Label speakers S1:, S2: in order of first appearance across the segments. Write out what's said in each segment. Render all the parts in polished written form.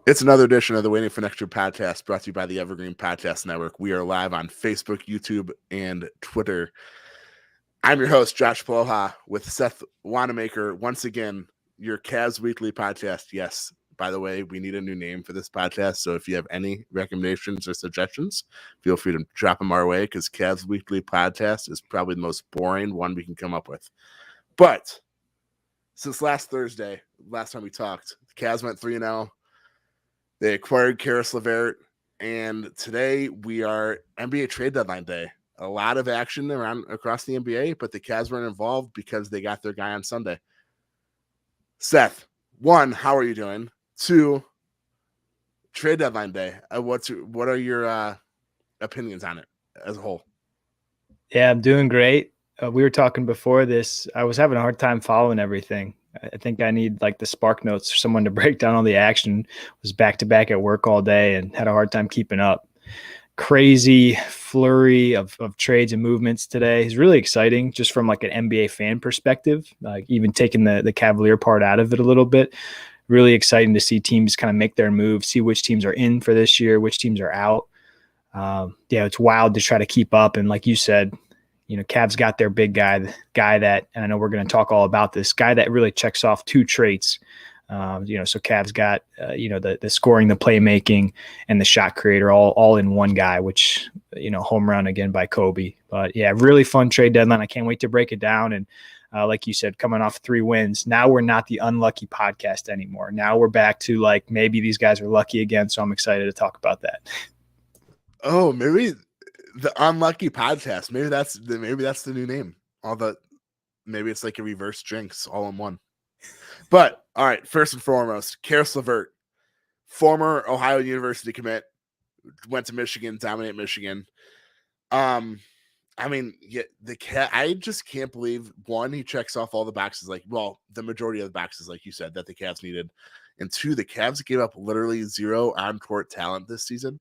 S1: It's another edition of the Waiting for Next Year podcast brought to you by the Evergreen Podcast Network. We are live on Facebook, YouTube, and Twitter. I'm your host, Josh Ploha, with Seth Wanamaker. Once again, your Cavs Weekly podcast. Yes, by the way, we need a new name for this podcast. So if you have any recommendations or suggestions, feel free to drop them our way because Cavs Weekly podcast is probably the most boring one we can come up with. But since last Thursday, last time we talked, the Cavs went 3-0. They acquired Caris LeVert, and today we are NBA trade deadline day. A lot of action across the NBA, but the Cavs weren't involved because they got their guy on Sunday. Seth, one, how are you doing? Two, trade deadline day. What are your opinions on it as a whole?
S2: Yeah, I'm doing great. We were talking before this. I was having a hard time following everything. I think I need like the Spark Notes for someone to break down all the action. Was back to back at work all day and had a hard time keeping up. Crazy flurry of trades and movements today. It's really exciting just from like an NBA fan perspective, like even taking the Cavalier part out of it a little bit. Really exciting to see teams kind of make their move, see which teams are in for this year, which teams are out. Yeah, it's wild to try to keep up. And like you said, Cavs got their big guy, the guy that, and I know we're going to talk all about this guy that really checks off two traits. So Cavs got, the scoring, the playmaking, and the shot creator all in one guy, which, home run again by Kobe. But yeah, really fun trade deadline. I can't wait to break it down. And like you said, coming off 3 wins, now we're not the unlucky podcast anymore. Now we're back to like, maybe these guys are lucky again. So I'm excited to talk about that.
S1: Oh, maybe the unlucky podcast. Maybe that's the new name. Maybe it's like a reverse Jinx all in one. But all right, first and foremost, Caris LeVert, former Ohio University commit, went to Michigan, dominate Michigan. I just can't believe, one, he checks off all the boxes, the majority of the boxes, like you said, that the Cavs needed. And two, the Cavs gave up literally zero on-court talent this season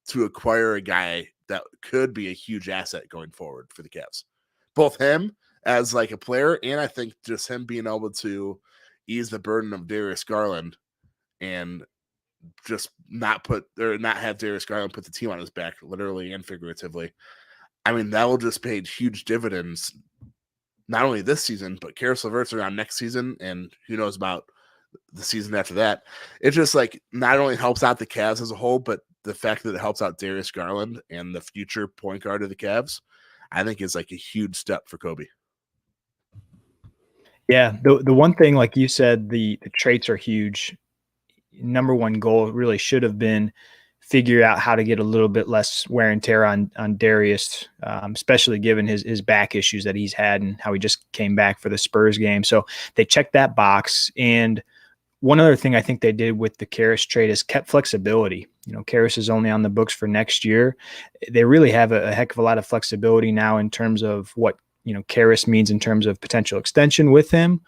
S1: to acquire a guy that could be a huge asset going forward for the Cavs. Both him as like a player, and I think just him being able to ease the burden of Darius Garland and just not have Darius Garland put the team on his back, literally and figuratively. I mean, that will just pay huge dividends, not only this season, but Caris LeVert's around next season, and who knows about the season after that. It just like not only helps out the Cavs as a whole, but the fact that it helps out Darius Garland and the future point guard of the Cavs, I think is like a huge step for Kobe.
S2: Yeah, the one thing, like you said, the traits are huge. Number one goal really should have been figure out how to get a little bit less wear and tear on Darius, especially given his back issues that he's had and how he just came back for the Spurs game. So they checked that box. And one other thing I think they did with the Caris trade is kept flexibility. Caris is only on the books for next year. They really have a heck of a lot of flexibility now in terms of what, Caris means in terms of potential extension with him,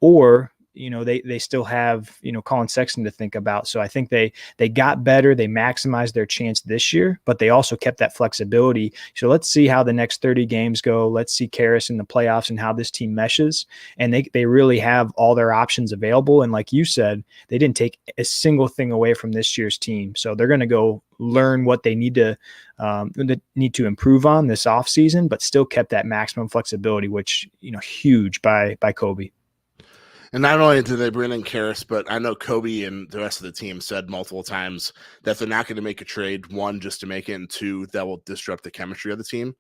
S2: or, they still have, Colin Sexton to think about. So I think they got better. They maximized their chance this year, but they also kept that flexibility. So let's see how the next 30 games go. Let's see Caris in the playoffs and how this team meshes. And they really have all their options available. And like you said, they didn't take a single thing away from this year's team. So they're going to go learn what they need to improve on this offseason, but still kept that maximum flexibility, which, huge by Kobe.
S1: And not only did they bring in Caris, but I know Kobe and the rest of the team said multiple times that they're not going to make a trade, one, just to make it, and two, that will disrupt the chemistry of the team.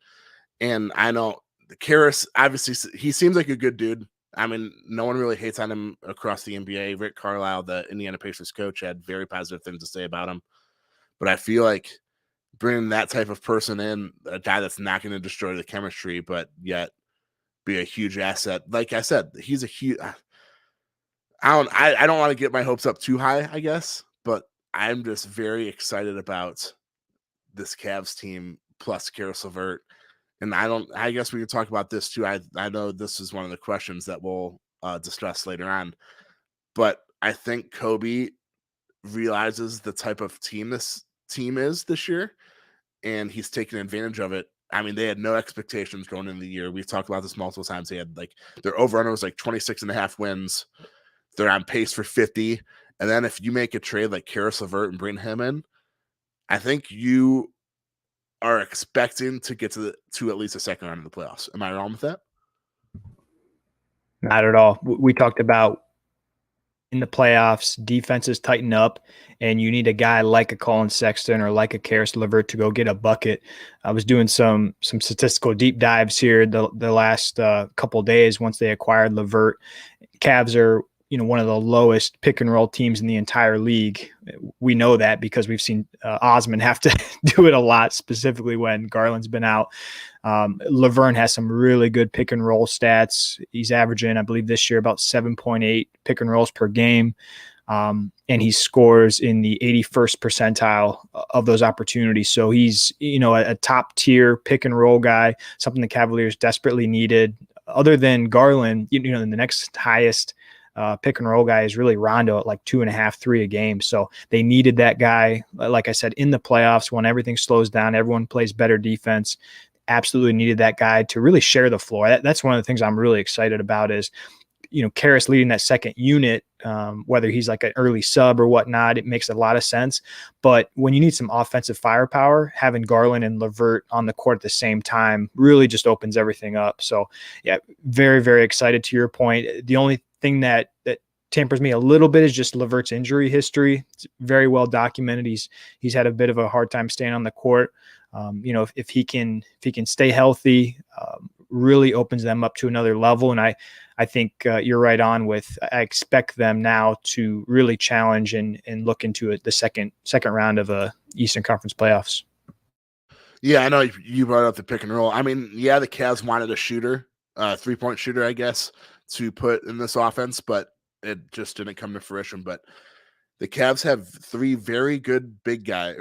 S1: And I know Caris, obviously, he seems like a good dude. I mean, no one really hates on him across the NBA. Rick Carlisle, the Indiana Pacers coach, had very positive things to say about him. But I feel like bringing that type of person in, a guy that's not going to destroy the chemistry, but yet be a huge asset. Like I said, he's a huge... I don't want to get my hopes up too high, I guess, but I'm just very excited about this Cavs team plus Caris LeVert. And I guess we can talk about this too. I know this is one of the questions that we'll discuss later on, but I think Kobe realizes the type of team this team is this year, and he's taken advantage of it. I mean, they had no expectations going into the year. We've talked about this multiple times. They had their over-under was 26.5 wins. They're on pace for 50. And then if you make a trade like Caris LeVert and bring him in, I think you are expecting to get to at least the second round of the playoffs. Am I wrong with that?
S2: Not at all. We talked about in the playoffs, defenses tighten up, and you need a guy like a Colin Sexton or like a Caris LeVert to go get a bucket. I was doing some statistical deep dives here the last couple of days once they acquired LeVert. Cavs are one of the lowest pick and roll teams in the entire league. We know that because we've seen Osman have to do it a lot, specifically when Garland's been out. Laverne has some really good pick and roll stats. He's averaging, I believe this year, about 7.8 pick and rolls per game. And he scores in the 81st percentile of those opportunities. So he's, a top tier pick and roll guy, something the Cavaliers desperately needed. Other than Garland, the next highest pick and roll guy is really Rondo at like 2.5, 3 a game. So they needed that guy. Like I said, in the playoffs, when everything slows down, everyone plays better defense. Absolutely needed that guy to really share the floor. That's one of the things I'm really excited about is, Keras leading that second unit, whether he's like an early sub or whatnot, it makes a lot of sense. But when you need some offensive firepower, having Garland and LeVert on the court at the same time really just opens everything up. So yeah, very, very excited to your point. The only thing that tempers me a little bit is just LeVert's injury history. It's very well documented. He's had a bit of a hard time staying on the court. If he can stay healthy, really opens them up to another level. And I think you're right on with, I expect them now to really challenge and look into the second round of Eastern Conference playoffs.
S1: Yeah, I know you brought up the pick and roll. I mean, yeah, the Cavs wanted a shooter, 3-point shooter, I guess, to put in this offense, but it just didn't come to fruition. But the Cavs have three big guys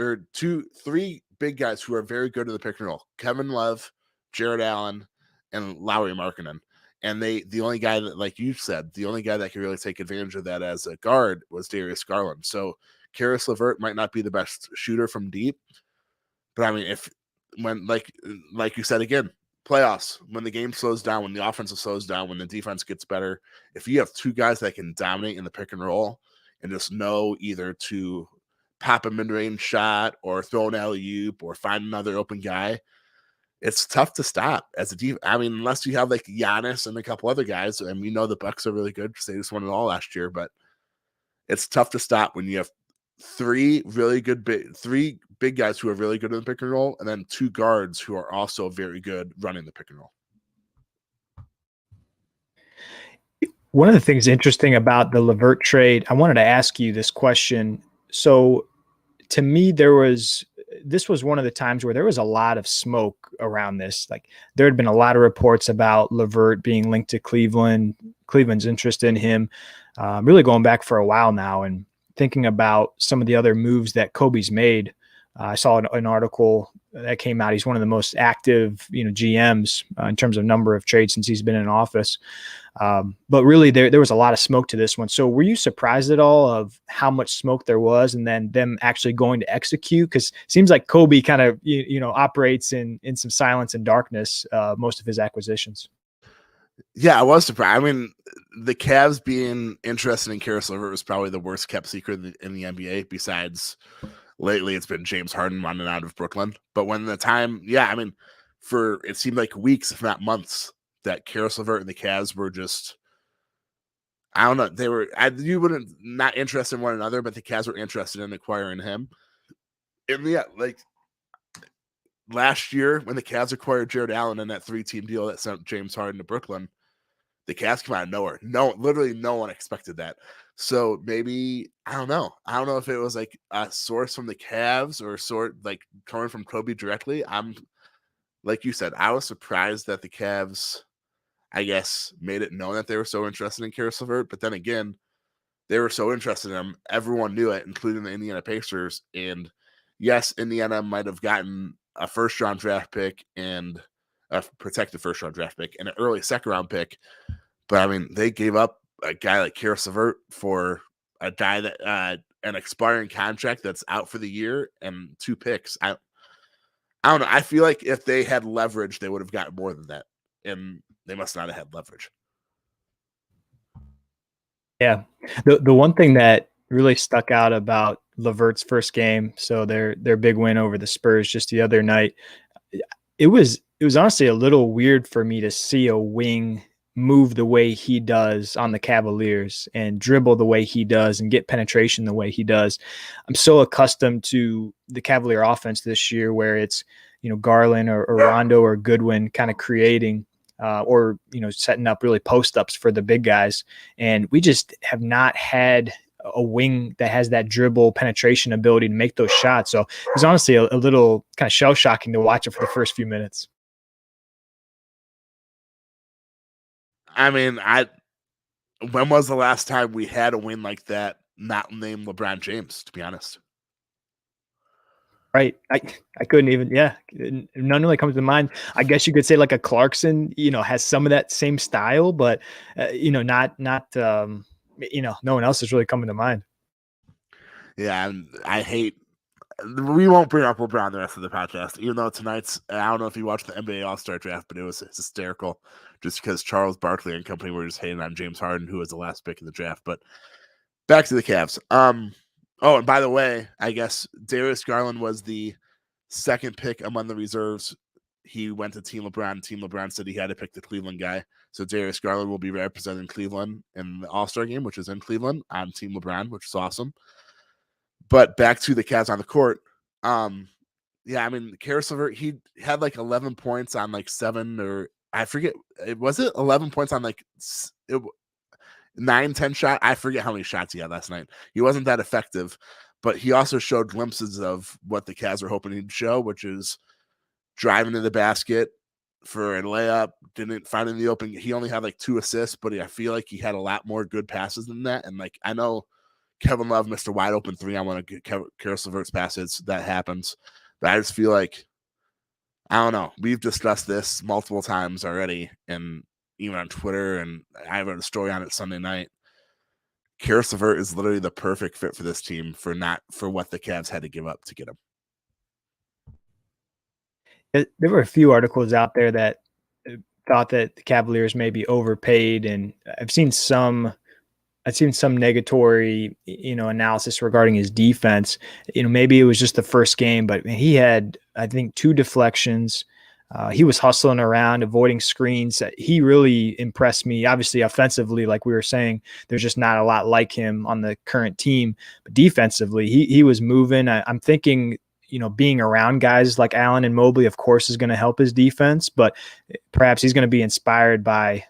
S1: who are very good at the pick and roll: Kevin Love, Jared Allen, and Lauri Markkanen. And the only guy that, like you said, the only guy that could really take advantage of that as a guard was Darius Garland. So Caris LeVert might not be the best shooter from deep, but I mean, when you said again, playoffs, when the game slows down, when the offensive slows down, when the defense gets better, if you have two guys that can dominate in the pick and roll and just know either to pop a mid-range shot or throw an alley-oop or find another open guy, it's tough to stop as a team. I mean, unless you have like Giannis and a couple other guys, and we know the Bucks are really good because they just won it all last year, but it's tough to stop when you have three big guys who are really good in the pick and roll, and then two guards who are also very good running the pick and roll.
S2: One of the things interesting about the LeVert trade, I wanted to ask you this question. So to me, this was one of the times where there was a lot of smoke around this. Like there had been a lot of reports about LeVert being linked to Cleveland's interest in him, really going back for a while now. And thinking about some of the other moves that Kobe's made, I saw an article that came out. He's one of the most active, GMs in terms of number of trades since he's been in office. But really, there was a lot of smoke to this one. So were you surprised at all of how much smoke there was and then them actually going to execute? Because it seems like Kobe kind of, operates in some silence and darkness, most of his acquisitions.
S1: Yeah, I was surprised. I mean, the Cavs being interested in Caris LeVert was probably the worst kept secret in the NBA. Besides, lately it's been James Harden running out of Brooklyn. But when the time, it seemed like weeks, if not months, that Caris LeVert and the Cavs were just, I don't know, you wouldn't not interested in one another, but the Cavs were interested in acquiring him. And yeah, like last year when the Cavs acquired Jared Allen in that 3-team deal that sent James Harden to Brooklyn, the Cavs come out of nowhere. Literally no one expected that. So maybe, I don't know. I don't know if it was like a source from the Cavs or like coming from Kobe directly. I'm, like you said, I was surprised that the Cavs, I guess, made it known that they were so interested in Caris LeVert. But then again, they were so interested in him. Everyone knew it, including the Indiana Pacers. And yes, Indiana might have gotten a first-round draft pick and a protected first-round draft pick and an early second-round pick. But, I mean, they gave up a guy like Caris LeVert for a guy that an expiring contract that's out for the year and 2 picks. I don't know. I feel like if they had leverage, they would have gotten more than that. And they must not have had leverage.
S2: Yeah. The one thing that really stuck out about LeVert's first game. So their big win over the Spurs just the other night. It was honestly a little weird for me to see a wing move the way he does on the Cavaliers and dribble the way he does and get penetration the way he does. I'm so accustomed to the Cavalier offense this year where it's, Garland or Rondo or Goodwin kind of creating or setting up really post-ups for the big guys. And we just have not had a wing that has that dribble penetration ability to make those shots. So it was honestly a little kind of shell-shocking to watch it for the first few minutes.
S1: I mean, when was the last time we had a win like that not named LeBron James, to be honest?
S2: Right. I couldn't even, none really comes to mind. I guess you could say like a Clarkson, has some of that same style, but, not, no one else is really coming to mind.
S1: Yeah, and we won't bring up LeBron the rest of the podcast, even though I don't know if you watched the NBA All-Star draft, but it was hysterical just because Charles Barkley and company were just hating on James Harden, who was the last pick in the draft. But back to the Cavs. Oh, and by the way, I guess Darius Garland was the second pick among the reserves. He went to Team LeBron. Team LeBron said he had to pick the Cleveland guy. So Darius Garland will be representing Cleveland in the All-Star game, which is in Cleveland, on Team LeBron, which is awesome. But back to the Cavs on the court. Yeah, I mean, Caris LeVert, he had like 11 points on like 7 or I forget. Was it 11 points on like 9, 10 shot? I forget how many shots he had last night. He wasn't that effective, but he also showed glimpses of what the Cavs were hoping he'd show, which is driving to the basket for a layup, didn't find in the open. He only had like 2 assists, but I feel like he had a lot more good passes than that. And like, I know Kevin Love missed a wide open 3 on one of Caris LeVert's passes. That happens. But I just feel like, I don't know. We've discussed this multiple times already, and even on Twitter, and I wrote a story on it Sunday night. Caris LeVert is literally the perfect fit for this team for what the Cavs had to give up to get him.
S2: There were a few articles out there that thought that the Cavaliers may be overpaid, and I've seen some negatory, analysis regarding his defense. Maybe it was just the first game, but he had, I think, 2 deflections. He was hustling around, avoiding screens. He really impressed me. Obviously, offensively, like we were saying, there's just not a lot like him on the current team. But defensively, he was moving. I'm thinking, being around guys like Allen and Mobley, of course, is going to help his defense, but perhaps he's going to be inspired by,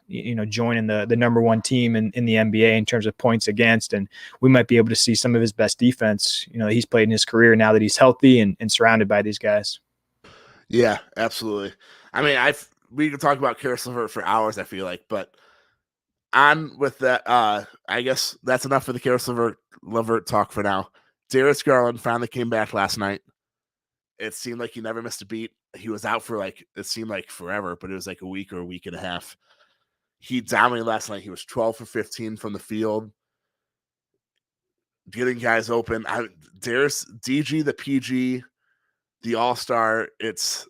S2: joining the number 1 team in the NBA in terms of points against. And we might be able to see some of his best defense, he's played in his career now that he's healthy and surrounded by these guys.
S1: Yeah, absolutely. I mean, we could talk about Caris LeVert for hours, I feel like, but on with that, I guess that's enough for the Caris LeVert talk for now. Darius Garland finally came back last night. It seemed like he never missed a beat. He was out for it seemed like forever, but it was like a week or a week and a half. He dominated last night. He was 12 for 15 from the field, getting guys open. Darius, DG, the PG, the All-Star, it's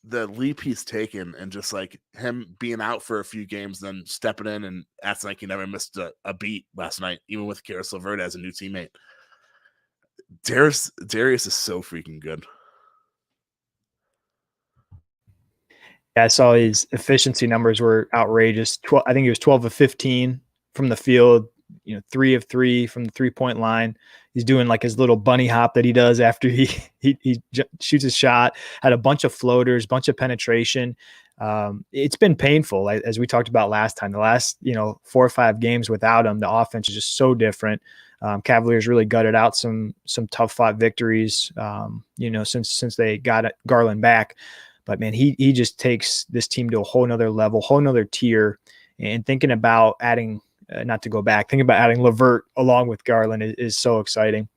S1: the leap he's taken, and just like him being out for a few games, then stepping in and acting like he never missed a beat last night, even with Caris LeVert as a new teammate. Darius is so freaking good.
S2: Yeah, I saw his efficiency numbers were outrageous. I think he was 12 of 15 from the field, 3 of 3 from the 3-point line. He's doing like his little bunny hop that he does after he shoots his shot, had a bunch of floaters, bunch of penetration. It's been painful, as we talked about last time. The last, 4 or 5 games without him, the offense is just so different. Cavaliers really gutted out some tough fought victories, since they got Garland back. But man, he just takes this team to a whole nother level, whole nother tier. And thinking about adding, thinking about adding LeVert along with Garland is so exciting.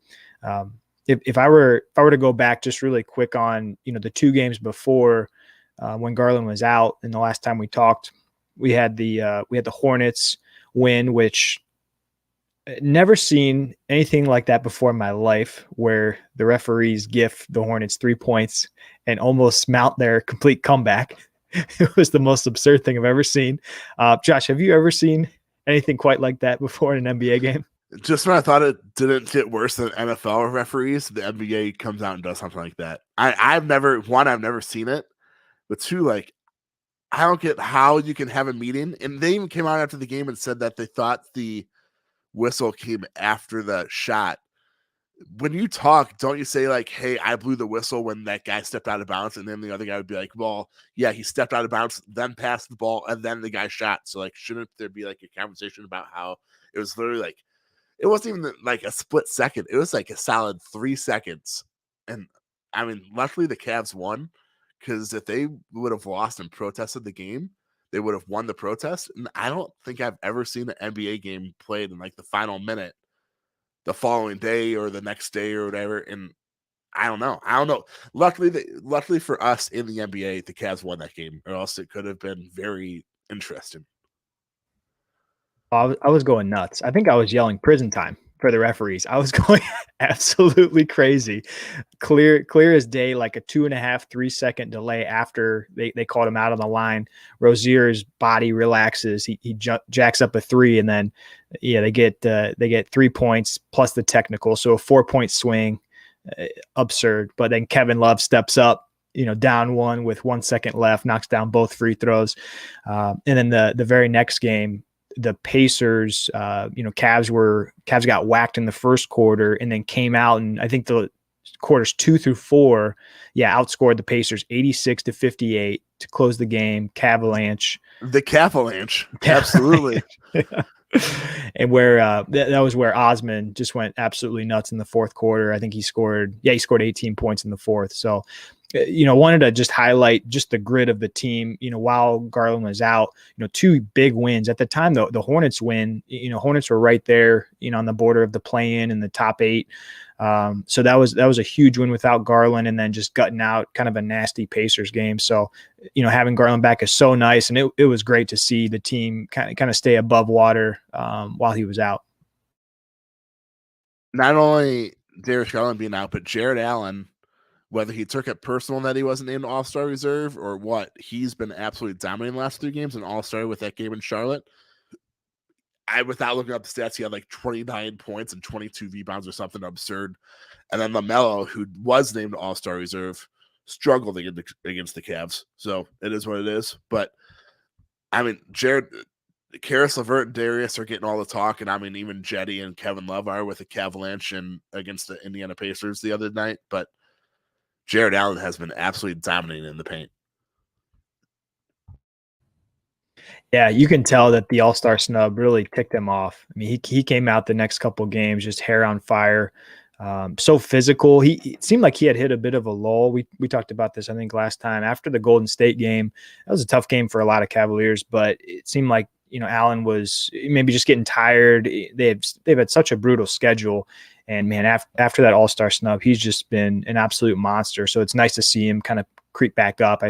S2: If I were to go back just really quick on, the 2 games before when Garland was out, and the last time we talked, we had the Hornets win, which never seen anything like that before in my life, where the referees gift the Hornets 3 points and almost mount their complete comeback. It was the most absurd thing I've ever seen. Josh, have you ever seen anything quite like that before in an NBA game?
S1: Just when I thought it didn't get worse than NFL referees, the NBA comes out and does something like that. I've never seen it, but two, like, I don't get how you can have a meeting. And they even came out after the game and said that they thought the whistle came after the shot. When you talk, don't you say like, hey, I blew the whistle when that guy stepped out of bounds? And then the other guy would be like, well, yeah, he stepped out of bounds, then passed the ball, and then the guy shot. So, like, shouldn't there be like a conversation about how it was literally like, it wasn't even like a split second. It was like a solid 3 seconds. And I mean, luckily the Cavs won, because if they would have lost and protested the game, they would have won the protest. And I don't think I've ever seen an NBA game played in like the final minute the following day or the next day or whatever. And I don't know. Luckily for us in the NBA, the Cavs won that game, or else it could have been very interesting.
S2: I was going nuts. I think I was yelling prison time for the referees. I was going absolutely crazy. Clear as day, like a 2.5, 3 second delay after they called him out on the line. Rozier's body relaxes. He jacks up a three, and then they get 3 points plus the technical. So a 4-point swing, absurd. But then Kevin Love steps up, down one with 1 second left, knocks down both free throws. And then the very next game, the Pacers, Cavs got whacked in the first quarter and then came out, and I think the quarters 2 through 4, outscored the Pacers 86-58 to close the game. Cavalanche.
S1: The Cavalanche. Absolutely.
S2: And where that was where Osman just went absolutely nuts in the fourth quarter. I think he scored 18 points in the fourth. So, wanted to just highlight just the grit of the team, while Garland was out, 2 big wins at the time. The Hornets win, Hornets were right there, on the border of the play-in and the top 8. So that was a huge win without Garland, and then just gutting out kind of a nasty Pacers game. So, having Garland back is so nice. And it was great to see the team kind of stay above water while he was out.
S1: Not only Darius Garland being out, but Jared Allen, whether he took it personal that he wasn't named All-Star reserve or what, he's been absolutely dominating the last 3 games, and All-Star with that game in Charlotte. Without looking up the stats, he had like 29 points and 22 rebounds or something absurd. And then LaMelo, who was named All-Star reserve, struggled against the Cavs. So it is what it is. But I mean, Caris LeVert and Darius are getting all the talk, and I mean, even Jetty and Kevin Love are with the Cavalanche and against the Indiana Pacers the other night. But Jared Allen has been absolutely dominating in the paint.
S2: Yeah, you can tell that the All-Star snub really ticked him off. I mean, he came out the next couple of games just hair on fire, so physical. It seemed like he had hit a bit of a lull. We talked about this, I think, last time after the Golden State game. That was a tough game for a lot of Cavaliers, but it seemed like Allen was maybe just getting tired. They've had such a brutal schedule. And man, after that All-Star snub, he's just been an absolute monster. So it's nice to see him kind of creep back up.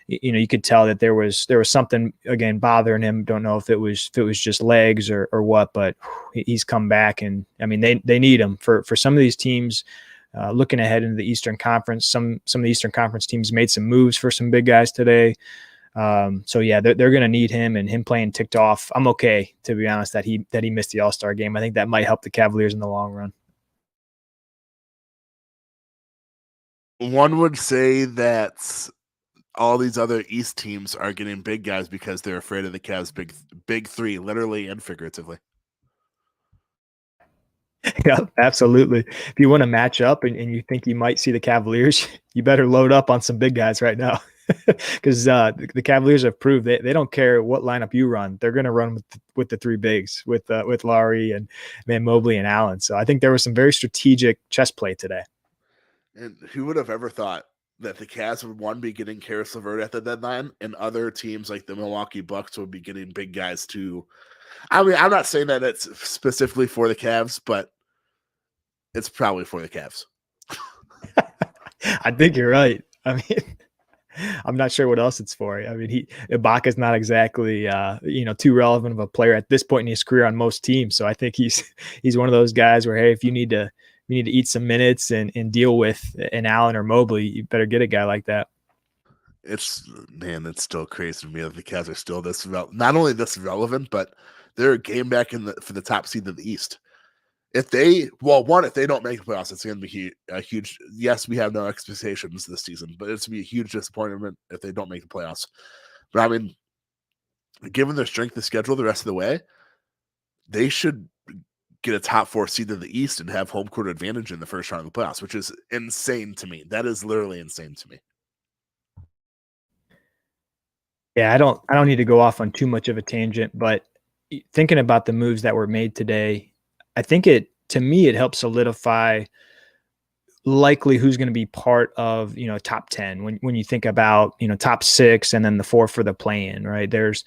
S2: You could tell that there was something again bothering him. Don't know if it was just legs or what, but he's come back. And I mean, they need him for some of these teams. Looking ahead into the Eastern Conference, some of the Eastern Conference teams made some moves for some big guys today. So yeah, they're going to need him, and him playing ticked off. I'm okay, to be honest, that he missed the All-Star game. I think that might help the Cavaliers in the long run.
S1: One would say that all these other East teams are getting big guys because they're afraid of the Cavs' big 3, literally and figuratively.
S2: Yeah, absolutely. If you want to match up and you think you might see the Cavaliers, you better load up on some big guys right now, because the Cavaliers have proved they don't care what lineup you run. They're going to run with the 3 bigs, with Lowry and Mobley and Allen. So I think there was some very strategic chess play today.
S1: And who would have ever thought that the Cavs would be getting Caris LeVert at the deadline, and other teams like the Milwaukee Bucks would be getting big guys too. I mean, I'm not saying that it's specifically for the Cavs, but it's probably for the Cavs.
S2: I think you're right. I mean, I'm not sure what else it's for. I mean, Ibaka's not exactly too relevant of a player at this point in his career on most teams. So I think he's one of those guys where, hey, if you need to eat some minutes and deal with an Allen or Mobley, you better get a guy like that.
S1: It's still crazy to me that the Cavs are still not only this relevant, but they're a game back for the top seed of the East. if they don't make the playoffs, it's going to be a huge. Yes, we have no expectations this season, but it's going to be a huge disappointment if they don't make the playoffs. But I mean, given their strength of schedule the rest of the way, they should get a top 4 seed in the East and have home court advantage in the first round of the playoffs, which is insane to me. That is literally insane to me.
S2: Yeah, I don't need to go off on too much of a tangent, but thinking about the moves that were made today, I think to me it helps solidify likely who's going to be part of, top 10 when you think about, top 6 and then the 4 for the play-in, right? There's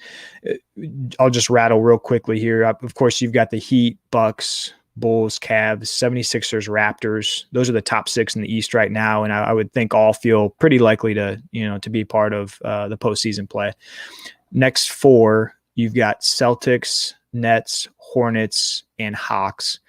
S2: I'll just rattle real quickly here. Of course, you've got the Heat, Bucks, Bulls, Cavs, 76ers, Raptors. Those are the top 6 in the East right now, and I would think all feel pretty likely to be part of the postseason play. Next 4, you've got Celtics, Nets, Hornets, and Hawks.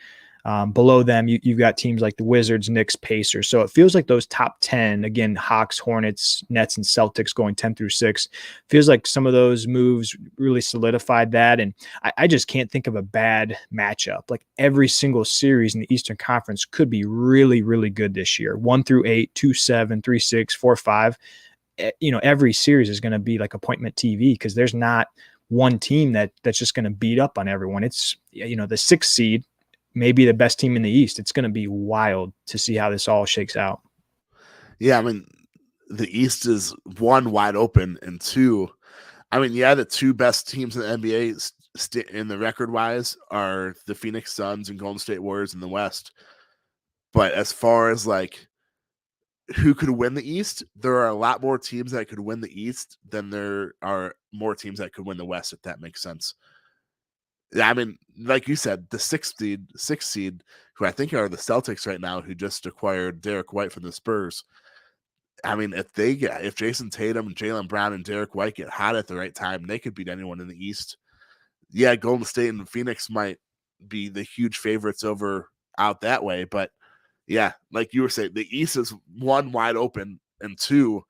S2: Below them, you've got teams like the Wizards, Knicks, Pacers. So it feels like those top 10, again, Hawks, Hornets, Nets, and Celtics going 10 through 6, feels like some of those moves really solidified that. And I just can't think of a bad matchup. Like every single series in the Eastern Conference could be really, really good this year. 1 through 8, 2, 7, 3, 6, 4, 5. Every series is going to be like appointment TV because there's not one team that's just going to beat up on everyone. It's, the 6th seed, maybe the best team in the East. It's going to be wild to see how this all shakes out.
S1: Yeah, I mean, the East is 1, wide open, and 2, I mean, yeah, the 2 best teams in the NBA in the record-wise are the Phoenix Suns and Golden State Warriors in the West. But as far as like who could win the East, there are a lot more teams that could win the East than there are more teams that could win the West, if that makes sense. I mean, like you said, the sixth seed, who I think are the Celtics right now, who just acquired Derek White from the Spurs. I mean, if Jason Tatum and Jaylen Brown and Derek White get hot at the right time, they could beat anyone in the East. Yeah, Golden State and Phoenix might be the huge favorites out that way, but yeah, like you were saying, the East is 1, wide open, and 2,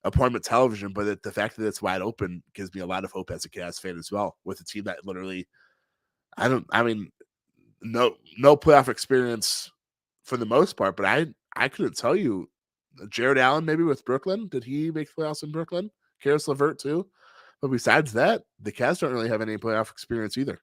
S1: appointment television. But the fact that it's wide open gives me a lot of hope as a Cavs fan as well, with a team that literally. No playoff experience for the most part, but I couldn't tell you. Jared Allen, maybe with Brooklyn. Did he make the playoffs in Brooklyn? Caris LeVert too. But besides that, the Cavs don't really have any playoff experience either.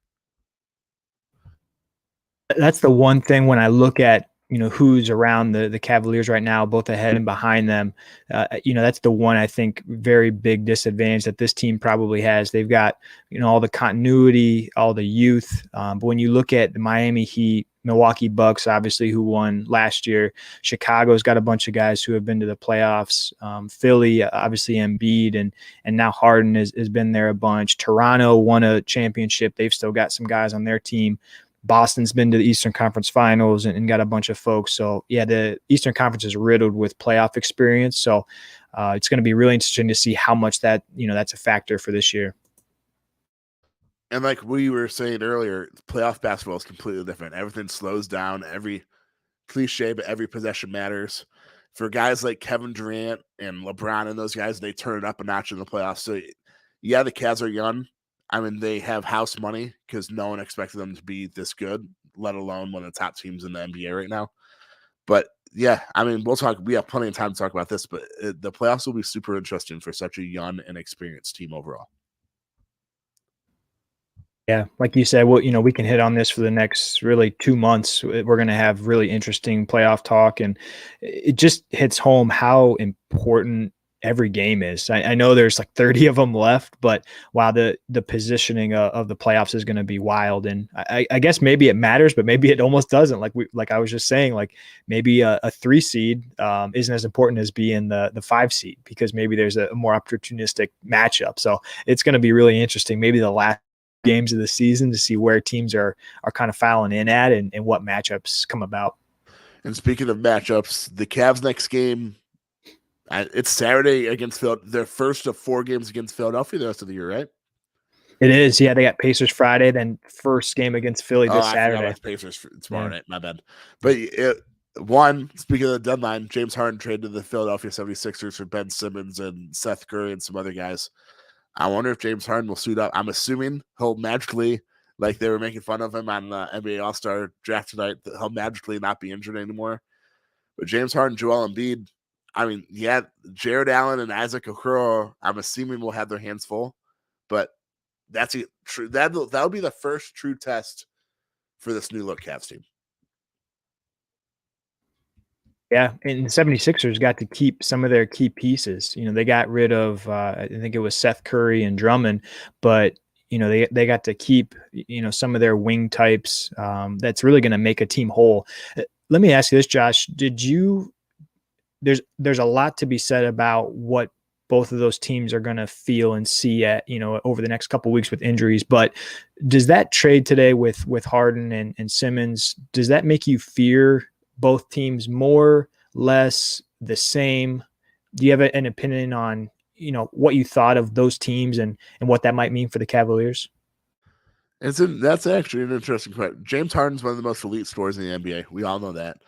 S2: That's the one thing when I look at, who's around the Cavaliers right now, both ahead and behind them. That's the one I think very big disadvantage that this team probably has. They've got, all the continuity, all the youth. But when you look at the Miami Heat, Milwaukee Bucks, obviously, who won last year, Chicago's got a bunch of guys who have been to the playoffs. Philly, obviously, Embiid, and now Harden has been there a bunch. Toronto won a championship. They've still got some guys on their team. Boston's been to the Eastern Conference Finals and got a bunch of folks. So, yeah, the Eastern Conference is riddled with playoff experience. So it's going to be really interesting to see how much that's a factor for this year.
S1: And like we were saying earlier, playoff basketball is completely different. Everything slows down. Every cliche, but every possession matters. For guys like Kevin Durant and LeBron and those guys, they turn it up a notch in the playoffs. So, yeah, the Cavs are young. I mean, they have house money because no one expected them to be this good, let alone one of the top teams in the NBA right now. But yeah, I mean, we have plenty of time to talk about this, but the playoffs will be super interesting for such a young and experienced team overall.
S2: Yeah, like you said, well, we can hit on this for the next really 2 months. We're going to have really interesting playoff talk, and it just hits home how important every game is. I know there's like 30 of them left, but wow, the positioning of the playoffs is going to be wild. And I guess maybe it matters, but maybe it almost doesn't. Like I was just saying, like maybe a 3 seed isn't as important as being the 5 seed, because maybe there's a more opportunistic matchup. So it's going to be really interesting. Maybe the last games of the season to see where teams are kind of filing in at and what matchups come about.
S1: And speaking of matchups, the Cavs next game, it's Saturday against Philadelphia. Their first of 4 games against Philadelphia the rest of the year, right?
S2: It is. Yeah, they got Pacers Friday, then first game against Philly this Saturday.
S1: It's Pacers tomorrow night. My bad. But speaking of the deadline, James Harden traded to the Philadelphia 76ers for Ben Simmons and Seth Curry and some other guys. I wonder if James Harden will suit up. I'm assuming he'll magically like they were making fun of him on the NBA All-Star draft tonight, that he'll magically not be injured anymore. But James Harden, Joel Embiid, I mean, yeah, Jared Allen and Isaac Okoro, I'm assuming will have their hands full, but that's true. That'll be the first true test for this new look Cavs team.
S2: Yeah, and the 76ers got to keep some of their key pieces. They got rid of, I think it was Seth Curry and Drummond, but they got to keep, some of their wing types. That's really going to make a team whole. Let me ask you this, Josh. There's a lot to be said about what both of those teams are going to feel and see at, over the next couple of weeks with injuries. But does that trade today with Harden and Simmons, does that make you fear both teams more, less, the same? Do you have an opinion on, what you thought of those teams and what that might mean for the Cavaliers?
S1: That's actually an interesting question. James Harden's one of the most elite scorers in the NBA. We all know that.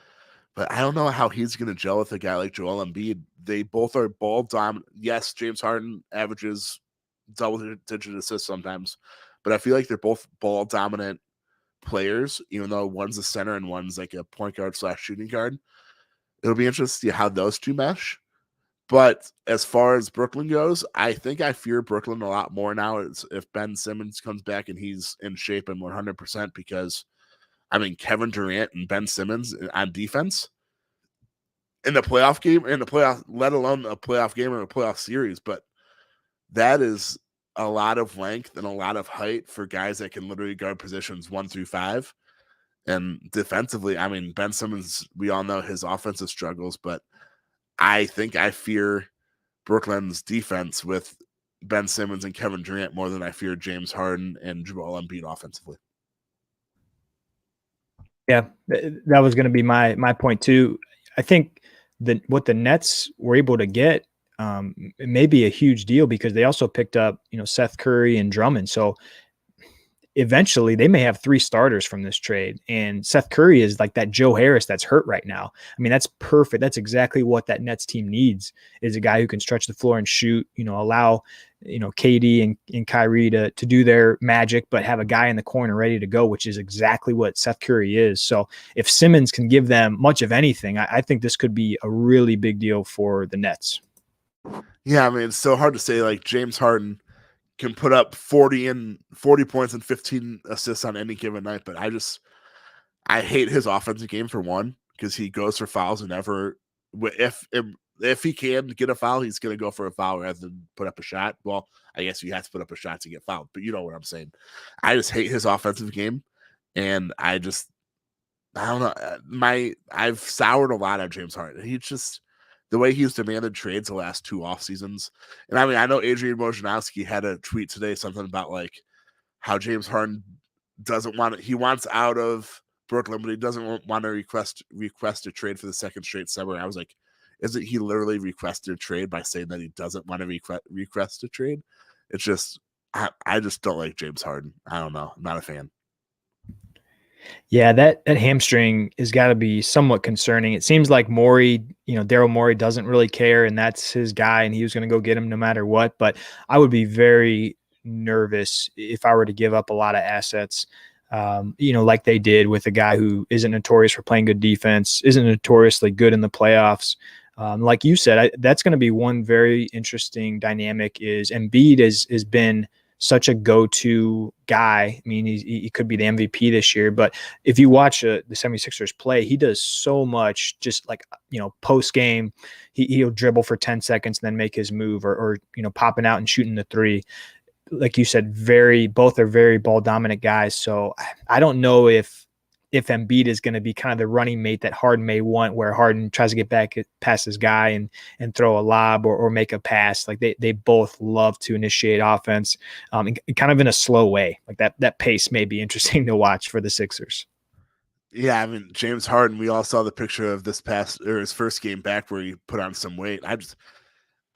S1: But I don't know how he's going to gel with a guy like Joel Embiid. They both are ball dominant. Yes, James Harden averages double-digit assists sometimes, but I feel like they're both ball dominant players, even though one's a center and one's like a point guard / shooting guard. It'll be interesting to see how those two mesh. But as far as Brooklyn goes, I think I fear Brooklyn a lot more now if Ben Simmons comes back and he's in shape and 100%, because I mean, Kevin Durant and Ben Simmons on defense in the playoff game, let alone a playoff game or a playoff series. But that is a lot of length and a lot of height for guys that can literally guard positions 1 through 5. And defensively, I mean, Ben Simmons, we all know his offensive struggles, but I think I fear Brooklyn's defense with Ben Simmons and Kevin Durant more than I fear James Harden and Joel Embiid offensively.
S2: Yeah, that was going to be my point too. I think what the Nets were able to get, it may be a huge deal because they also picked up, Seth Curry and Drummond. So eventually they may have 3 starters from this trade. And Seth Curry is like that Joe Harris that's hurt right now. I mean, that's perfect. That's exactly what that Nets team needs, is a guy who can stretch the floor and shoot, allow, KD and Kyrie to do their magic, but have a guy in the corner ready to go, which is exactly what Seth Curry is. So if Simmons can give them much of anything, I think this could be a really big deal for the Nets.
S1: Yeah, I mean, it's so hard to say. Like, James Harden can put up 40 points and 15 assists on any given night, but I hate his offensive game, for one, because he goes for fouls and never, if he can get a foul, he's going to go for a foul rather than put up a shot. Well, I guess you have to put up a shot to get fouled, but you know what I'm saying. I just hate his offensive game, and I don't know. I've soured a lot on James Harden. He just, the way he's demanded trades the last 2 off seasons. And I mean, I know Adrian Wojnarowski had a tweet today, something about like how James Harden he wants out of Brooklyn, but he doesn't want to request a trade for the second straight summer. I was like, isn't he literally requested a trade by saying that he doesn't want to request a trade? It's just, I just don't like James Harden. I don't know. I'm not a fan.
S2: Yeah, that hamstring has got to be somewhat concerning. It seems like Morey, Daryl Morey doesn't really care, and that's his guy, and he was going to go get him no matter what. But I would be very nervous if I were to give up a lot of assets, like they did with a guy who isn't notorious for playing good defense, isn't notoriously good in the playoffs. Like you said, that's going to be one very interesting dynamic. Is Embiid has been such a go-to guy. I mean, he could be the MVP this year, but if you watch the 76ers play, he does so much, just like, post game, he'll dribble for 10 seconds and then make his move, or popping out and shooting the 3. Like you said, both are very ball dominant guys. So I don't know if Embiid is going to be kind of the running mate that Harden may want, where Harden tries to get back past his guy and throw a lob or make a pass. Like they both love to initiate offense, and kind of in a slow way. Like that pace may be interesting to watch for the Sixers.
S1: Yeah, I mean, James Harden, we all saw the picture of his first game back where he put on some weight. I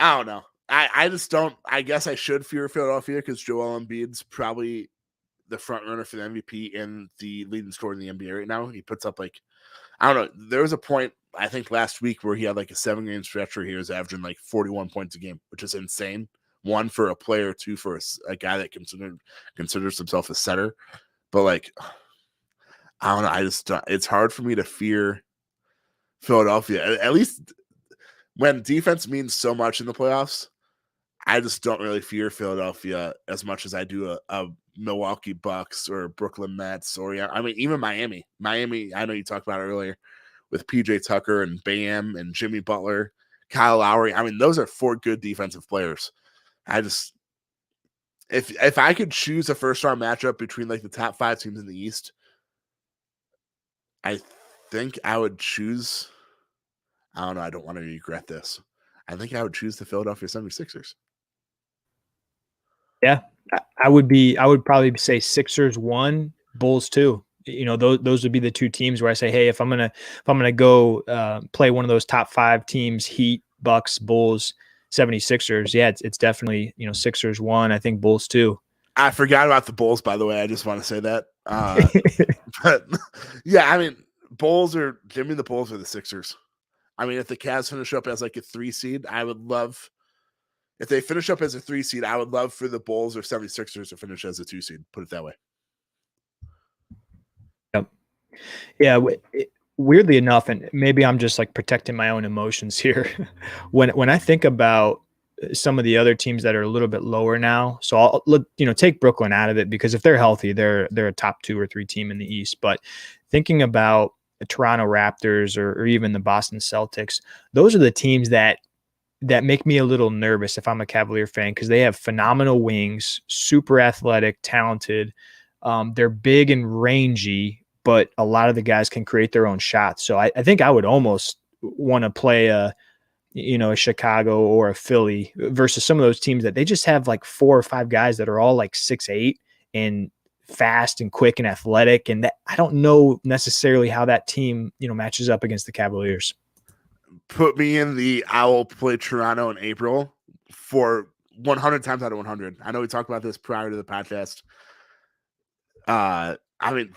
S1: don't know. I just don't. I guess I should fear Philadelphia because Joel Embiid's probably the front runner for the MVP and the leading scorer in the NBA right now. He puts up like, I don't know. There was a point, I think last week, where he had like a 7-game stretch where he was averaging like 41 points a game, which is insane. 1 for a player, 2 for a guy that considers himself a setter. But like, I don't know. I just it's hard for me to fear Philadelphia. At least when defense means so much in the playoffs, I just don't really fear Philadelphia as much as I do a Milwaukee Bucks or Brooklyn Nets or I mean even Miami. Miami, I know you talked about it earlier with PJ Tucker and Bam and Jimmy Butler, Kyle Lowry. I mean, those are 4 good defensive players. I just if I could choose a first round matchup between like the top 5 teams in the East, I think I would choose. I don't know. I don't want to regret this. I think I would choose the Philadelphia 76ers.
S2: Yeah, I would probably say Sixers 1, Bulls 2. Those would be the 2 teams where I say, hey, if I'm gonna go play one of those top 5 teams, Heat, Bucks, Bulls, 76ers. Yeah, it's definitely Sixers 1. I think Bulls 2.
S1: I forgot about the Bulls, by the way. I just want to say that. But yeah, I mean, give me the Bulls or the Sixers. I mean, if the Cavs finish up as like a 3 seed, I would love. If they finish up as a 3 seed, I would love for the Bulls or 76ers to finish as a 2 seed. Put it that way.
S2: Yep. Yeah. Weirdly enough, and maybe I'm just like protecting my own emotions here. when I think about some of the other teams that are a little bit lower now, so I'll take Brooklyn out of it because if they're healthy, they're a top 2 or 3 team in the East. But thinking about the Toronto Raptors or even the Boston Celtics, those are the teams that make me a little nervous if I'm a Cavalier fan because they have phenomenal wings, super athletic, talented. They're big and rangy, but a lot of the guys can create their own shots. So I think I would almost want to play a Chicago or a Philly versus some of those teams that they just have like 4 or 5 guys that are all like 6'8" and fast and quick and athletic. And that, I don't know necessarily how that team, matches up against the Cavaliers.
S1: Put me in the I will play Toronto in April for 100 times out of 100. I know we talked about this prior to the podcast. I mean,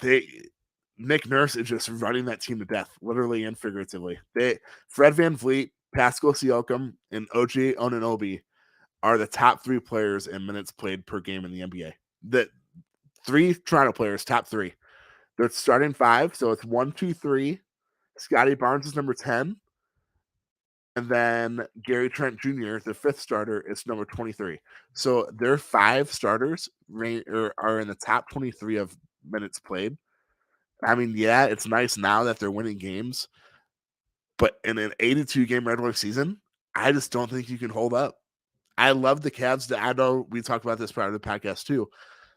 S1: Nick Nurse is just running that team to death, literally and figuratively. Fred VanVleet, Pascal Siakam, and OG Anunoby are the top 3 players in minutes played per game in the NBA. The 3 Toronto players, top 3. They're starting 5, so it's 1, 2, 3. Scotty Barnes is number 10. And then Gary Trent Jr., the 5th starter, is number 23. So their 5 starters are in the top 23 of minutes played. I mean, yeah, it's nice now that they're winning games, but in an 82-game regular season, I just don't think you can hold up. I love the Cavs. I know we talked about this prior to the podcast too.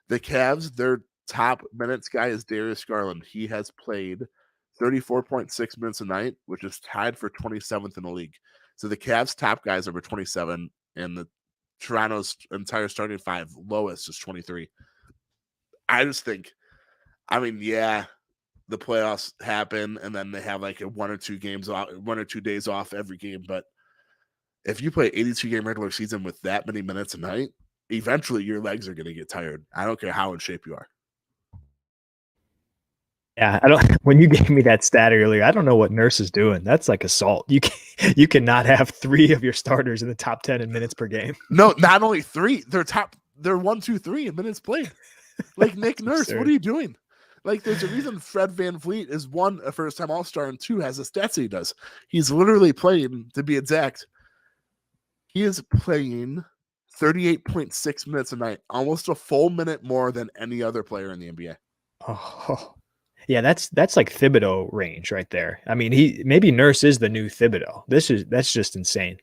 S1: The Cavs, their top minutes guy is Darius Garland. He has played 34.6 minutes a night, which is tied for 27th in the league. So the Cavs' top guys are 27, and the Toronto's entire starting 5 lowest is 23. I just think, I mean, yeah, the playoffs happen, and then they have like 1 or 2 days off every game. But if you play 82-game regular season with that many minutes a night, eventually your legs are going to get tired. I don't care how in shape you are.
S2: Yeah, I don't. When you gave me that stat earlier, I don't know what Nurse is doing. That's like assault. You cannot have 3 of your starters in the top 10 in minutes per game.
S1: No, not only 3. They're 1, 2, 3 in minutes played. Like Nick Nurse,
S2: absurd.
S1: What are you doing? Like, there's a reason Fred VanVleet is 1, a first-time All-Star, and 2, has the stats he does. He's literally playing, to be exact, he is playing 38.6 minutes a night, almost a full minute more than any other player in the NBA.
S2: Oh, yeah, that's like Thibodeau range right there. I mean, maybe Nurse is the new Thibodeau. That's just insane.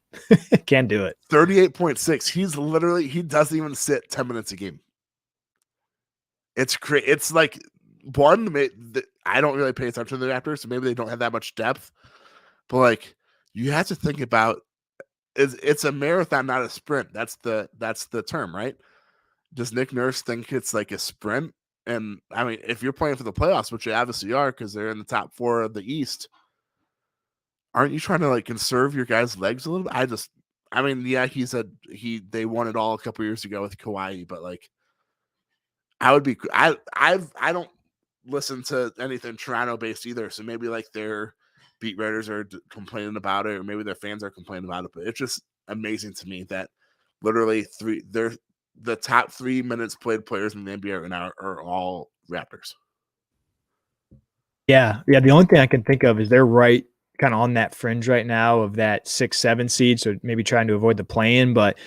S2: Can't do it.
S1: 38.6. He doesn't even sit 10 minutes a game. It's like I don't really pay attention to the Raptors, so maybe they don't have that much depth. But like, you have to think about it's a marathon, not a sprint. That's the term, right? Does Nick Nurse think it's like a sprint? And I mean, if you're playing for the playoffs, which you obviously are, because they're in the top 4 of the East, aren't you trying to like conserve your guys' legs a little bit? I mean, yeah, they won it all a couple years ago with Kawhi, but like, I don't listen to anything Toronto based either. So maybe like their beat writers are complaining about it, or maybe their fans are complaining about it. But it's just amazing to me that literally the top 3 minutes played players in the NBA right now are all Raptors.
S2: Yeah. The only thing I can think of is they're right kind of on that fringe right now of that 6-7 seed. So maybe trying to avoid the play-in, but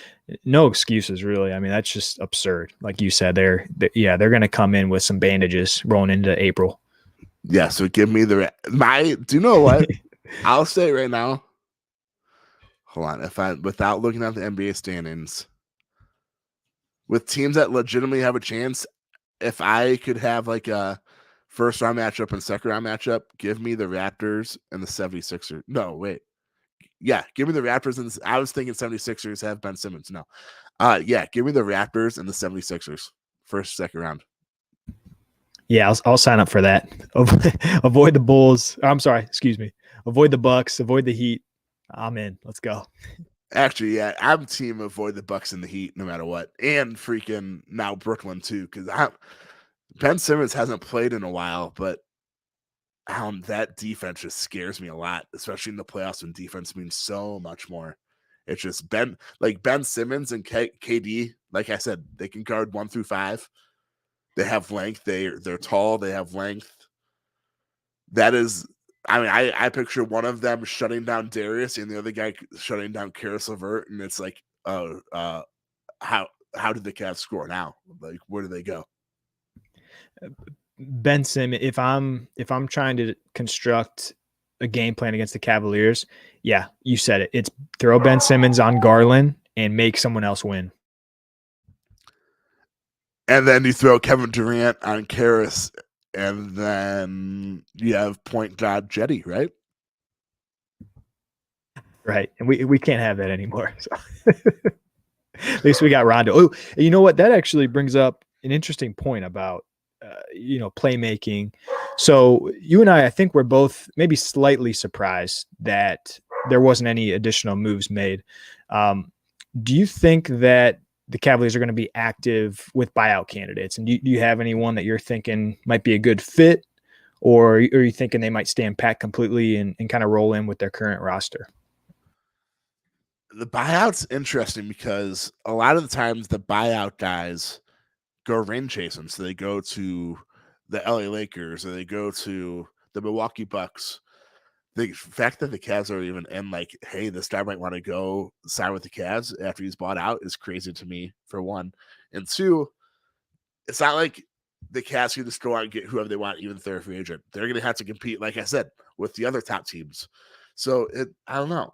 S2: no excuses really. I mean, that's just absurd. Like you said, they're going to come in with some bandages rolling into April.
S1: Yeah. So give me do you know what? I'll say right now. Hold on. Without looking at the NBA standings, with teams that legitimately have a chance, if I could have like a first round matchup and second round matchup, give me the Raptors and the 76ers. No, wait. Yeah, give me the Raptors and I was thinking 76ers have Ben Simmons. No. Yeah, give me the Raptors and the 76ers. First, second round.
S2: Yeah, I'll sign up for that. Avoid the Bulls. I'm sorry, excuse me. Avoid the Bucks, avoid the Heat. I'm in. Let's go.
S1: Actually, yeah, I'm team avoid the Bucks and the Heat no matter what. And freaking now Brooklyn too, because Ben Simmons hasn't played in a while, but that defense just scares me a lot, especially in the playoffs when defense means so much more. It's just Ben Simmons and KD, like I said, they can guard 1 through 5. They have length. They're tall. They have length. That is, I mean, I picture one of them shutting down Darius and the other guy shutting down Caris LeVert, and it's like, how did the Cavs score now? Like, where do they go?
S2: Ben Simmons, if I'm trying to construct a game plan against the Cavaliers, yeah, you said it. It's throw Ben Simmons on Garland and make someone else win.
S1: And then you throw Kevin Durant on Keras, and then you have point guard Jetty, right?
S2: Right. And we can't have that anymore. So. At least we got Rondo. Oh, you know what? That actually brings up an interesting point about playmaking. So you and I think we're both maybe slightly surprised that there wasn't any additional moves made. Do you think that the Cavaliers are going to be active with buyout candidates? And do you have anyone that you're thinking might be a good fit, or are you thinking they might stand pat completely and kind of roll in with their current roster?
S1: The buyout's interesting because a lot of the times the buyout guys go ring chasing. So they go to the LA Lakers or they go to the Milwaukee Bucks. The fact that the Cavs are even in like, hey, this guy might want to go sign with the Cavs after he's bought out is crazy to me, for one. And two, it's not like the Cavs can just go out and get whoever they want, even if they're a free agent. They're going to have to compete, like I said, with the other top teams. So I don't know.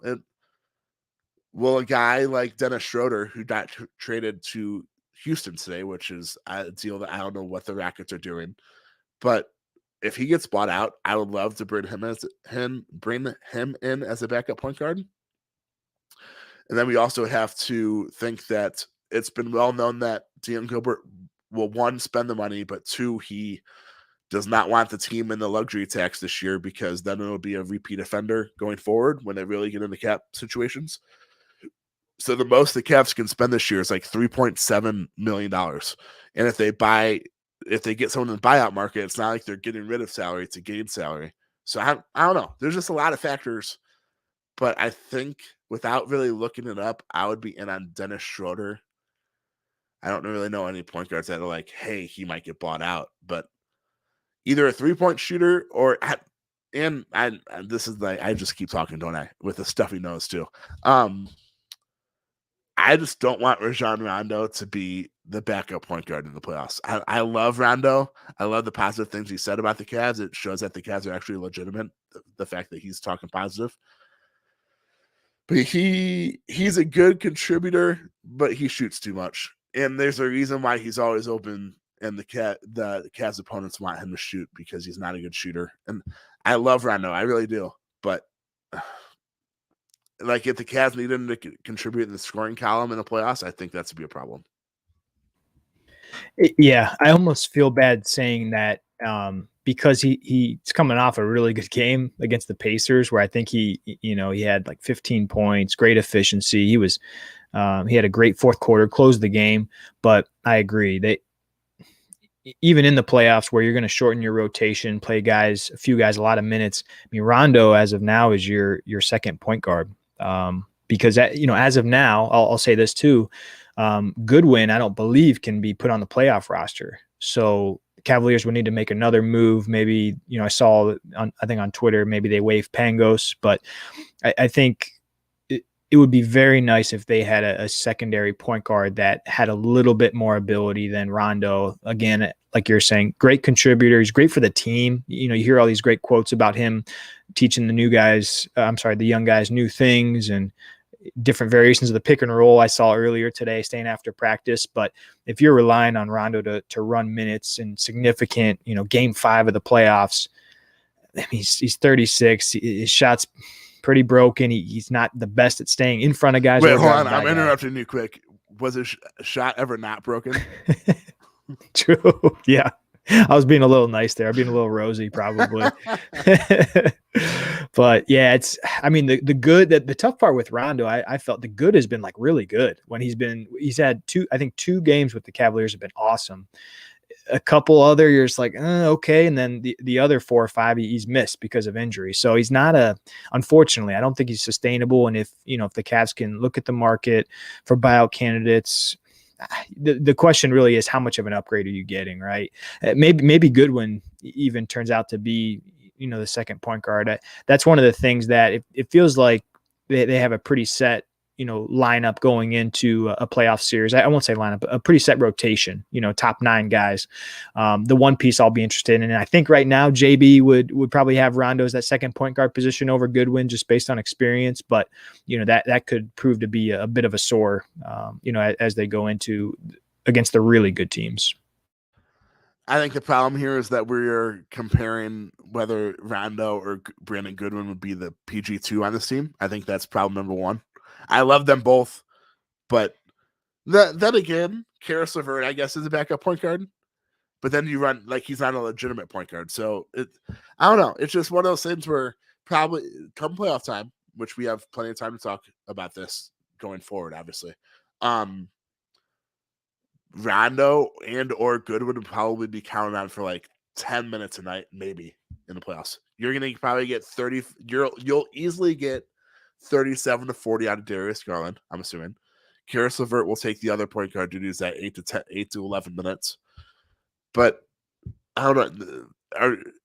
S1: Will a guy like Dennis Schroeder, who got traded to Houston today, which is a deal that I don't know what the Rockets are doing, but if he gets bought out, I would love to bring him in as a backup point guard. And then we also have to think that it's been well known that Daniel Gilbert will, one, spend the money, but two, he does not want the team in the luxury tax this year because then it'll be a repeat offender going forward when they really get into cap situations. So the most the Cavs can spend this year is like $3.7 million. And if they get someone in the buyout market, it's not like they're getting rid of salary to gain salary. So I don't know. There's just a lot of factors. But I think without really looking it up, I would be in on Dennis Schroeder. I don't really know any point guards that are like, hey, he might get bought out. But either a 3-point shooter or this is like, I just keep talking, don't I? With a stuffy nose too. I just don't want Rajon Rondo to be the backup point guard in the playoffs. I love Rondo. I love the positive things he said about the Cavs. It shows that the Cavs are actually legitimate, the fact that he's talking positive. But he's a good contributor, but he shoots too much. And there's a reason why he's always open and the Cavs opponents want him to shoot because he's not a good shooter. And I love Rondo. I really do. But like if the Cavs need him to contribute in the scoring column in the playoffs, I think that's to be a problem.
S2: Yeah, I almost feel bad saying that because he's coming off a really good game against the Pacers, where I think he had like 15 points, great efficiency. He had a great fourth quarter, closed the game. But I agree, even in the playoffs where you're going to shorten your rotation, play a few guys a lot of minutes. I mean, Rondo as of now is your second point guard. Because as of now, I'll say this too. Goodwin, I don't believe, can be put on the playoff roster. So Cavaliers would need to make another move. Maybe, I saw I think on Twitter, maybe they waive Pangos, but I think it would be very nice if they had a secondary point guard that had a little bit more ability than Rondo. Again, like you're saying, great contributor. He's great for the team. You hear all these great quotes about him teaching the young guys new things and different variations of the pick and roll I saw earlier today, staying after practice. But if you're relying on Rondo to run minutes in significant, game 5 of the playoffs, I mean, he's 36. His shot's pretty broken. He's not the best at staying in front of guys.
S1: Wait, hold on. I'm interrupting you quick. Was his shot ever not broken?
S2: True. Yeah. I was being a little nice there. I'm being a little rosy, probably. But yeah, the good, the tough part with Rondo, I felt the good has been like really good when he's had two games with the Cavaliers have been awesome. A couple other years like, okay. And then the other 4 or 5 he's missed because of injury. So he's not unfortunately, I don't think he's sustainable. And if the Cavs can look at the market for buyout candidates, the question really is how much of an upgrade are you getting, right? Maybe Goodwin even turns out to be, the second point guard. That's one of the things that it feels like they have a pretty set, lineup going into a playoff series. I won't say lineup, a pretty set rotation, top 9 guys. The one piece I'll be interested in, and I think right now JB would probably have Rondo as that second point guard position over Goodwin just based on experience, but that could prove to be a bit of a sore, as they go into against the really good teams.
S1: I think the problem here is that we're comparing whether Rondo or Brandon Goodwin would be the PG2 on this team. I think that's problem number 1. I love them both, but then again, Caris LeVert, I guess, is a backup point guard. But then you run like he's not a legitimate point guard. So I don't know. It's just one of those things where probably come playoff time, which we have plenty of time to talk about this going forward, obviously. Rondo and or Goodwin would probably be counted on for like 10 minutes a night, maybe in the playoffs. You're gonna probably get 30. You'll easily get 37 to 40 out of Darius Garland, I'm assuming. Caris LeVert will take the other point guard duties at 8 to 11 minutes. But I don't know.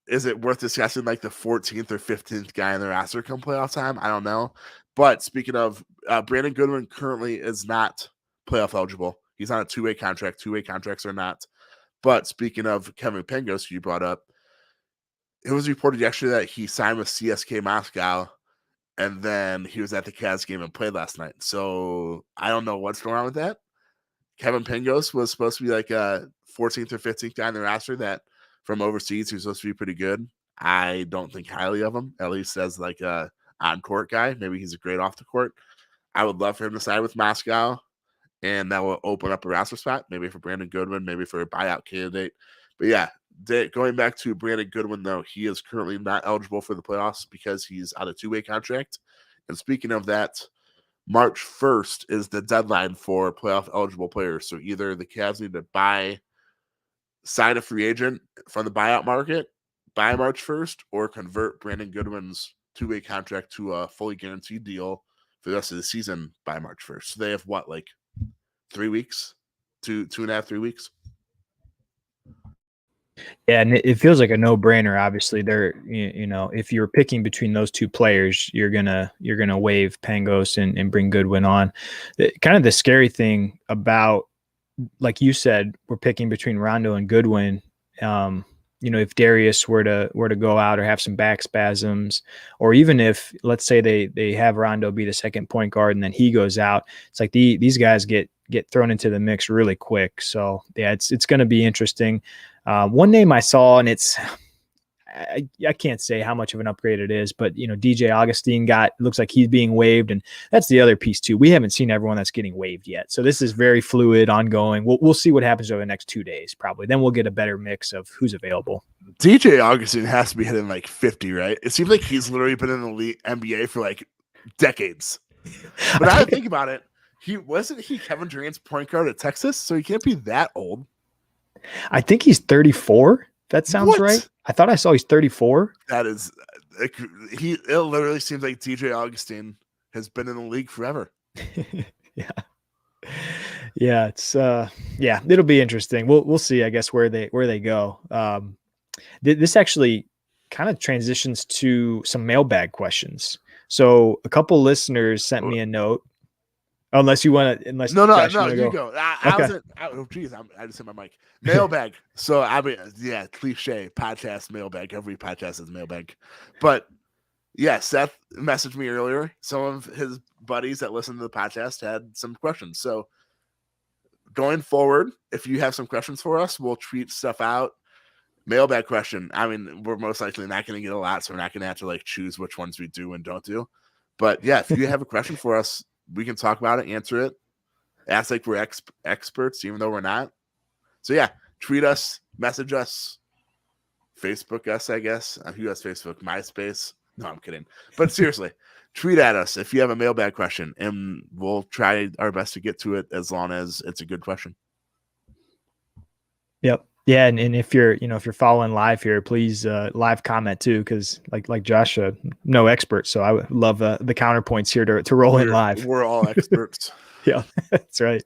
S1: Is it worth discussing like the 14th or 15th guy in the roster come playoff time? I don't know. But speaking of, Brandon Goodwin currently is not playoff eligible. He's on a 2-way contract. 2-way contracts are not. But speaking of Kevin Pangos, you brought up, it was reported yesterday that he signed with CSK Moscow, and then he was at the Cavs game and played last night. So I don't know what's going on with that. Kevin Pangos was supposed to be like a 14th or 15th guy in the roster that from overseas who's supposed to be pretty good. I don't think highly of him, at least as like a on-court guy. Maybe he's a great off the court. I would love for him to sign with Moscow, and that will open up a roster spot, maybe for Brandon Goodwin, maybe for a buyout candidate. But yeah, going back to Brandon Goodwin, though, he is currently not eligible for the playoffs because he's on a 2-way contract. And speaking of that, March 1st is the deadline for playoff eligible players. So either the Cavs need to sign a free agent from the buyout market by March 1st, or convert Brandon Goodwin's 2-way contract to a fully guaranteed deal for the rest of the season by March 1st. So they have what, like 3 weeks, 2.5, 3 weeks.
S2: Yeah, and it feels like a no-brainer. Obviously, if you're picking between those two players, you're gonna waive Pangos and bring Goodwin on. Kind of the scary thing about, like you said, we're picking between Rondo and Goodwin. If Darius were to go out or have some back spasms, or even if, let's say they have Rondo be the second point guard and then he goes out, it's like these guys get thrown into the mix really quick. So yeah, it's going to be interesting. One name I saw, and I can't say how much of an upgrade it is, but DJ Augustine looks like he's being waived, and that's the other piece too. We haven't seen everyone that's getting waived yet, so this is very fluid, ongoing. We'll see what happens over the next 2 days, probably. Then we'll get a better mix of who's available.
S1: DJ Augustine has to be hitting like 50, right? It seems like he's literally been in the league NBA for like decades. But I think about it, wasn't he Kevin Durant's point guard at Texas, so he can't be that old.
S2: I think he's 34. That sounds right. I thought I saw he's 34.
S1: That is, it literally seems like DJ Augustine has been in the league forever.
S2: Yeah, it's it'll be interesting. We'll see, I guess, where they go. This actually kind of transitions to some mailbag questions. So a couple listeners sent me a note. Unless
S1: No,
S2: Josh, you want to
S1: you
S2: go?
S1: go.
S2: Okay.
S1: Oh, geez, I just hit my mic. Mailbag. So I mean, yeah, cliche podcast mailbag. Every podcast is mailbag, but yeah, Seth messaged me earlier. Some of his buddies that listen to the podcast had some questions. So going forward, if you have some questions for us, we'll tweet stuff out. Mailbag question. I mean, we're most likely not going to get a lot, so we're not going to have to like choose which ones we do and don't do. But yeah, if you have a question for us, we can talk about it, answer it, act like we're experts, even though we're not. So yeah, tweet us, message us, Facebook us, I guess. Who has Facebook? MySpace? No, I'm kidding. But seriously, tweet at us if you have a mailbag question, and we'll try our best to get to it as long as it's a good question.
S2: Yep. Yeah, and if you're following live here, please live comment too, because like Josh, no expert, so I would love the counterpoints here to roll in live.
S1: We're all experts.
S2: Yeah, that's right.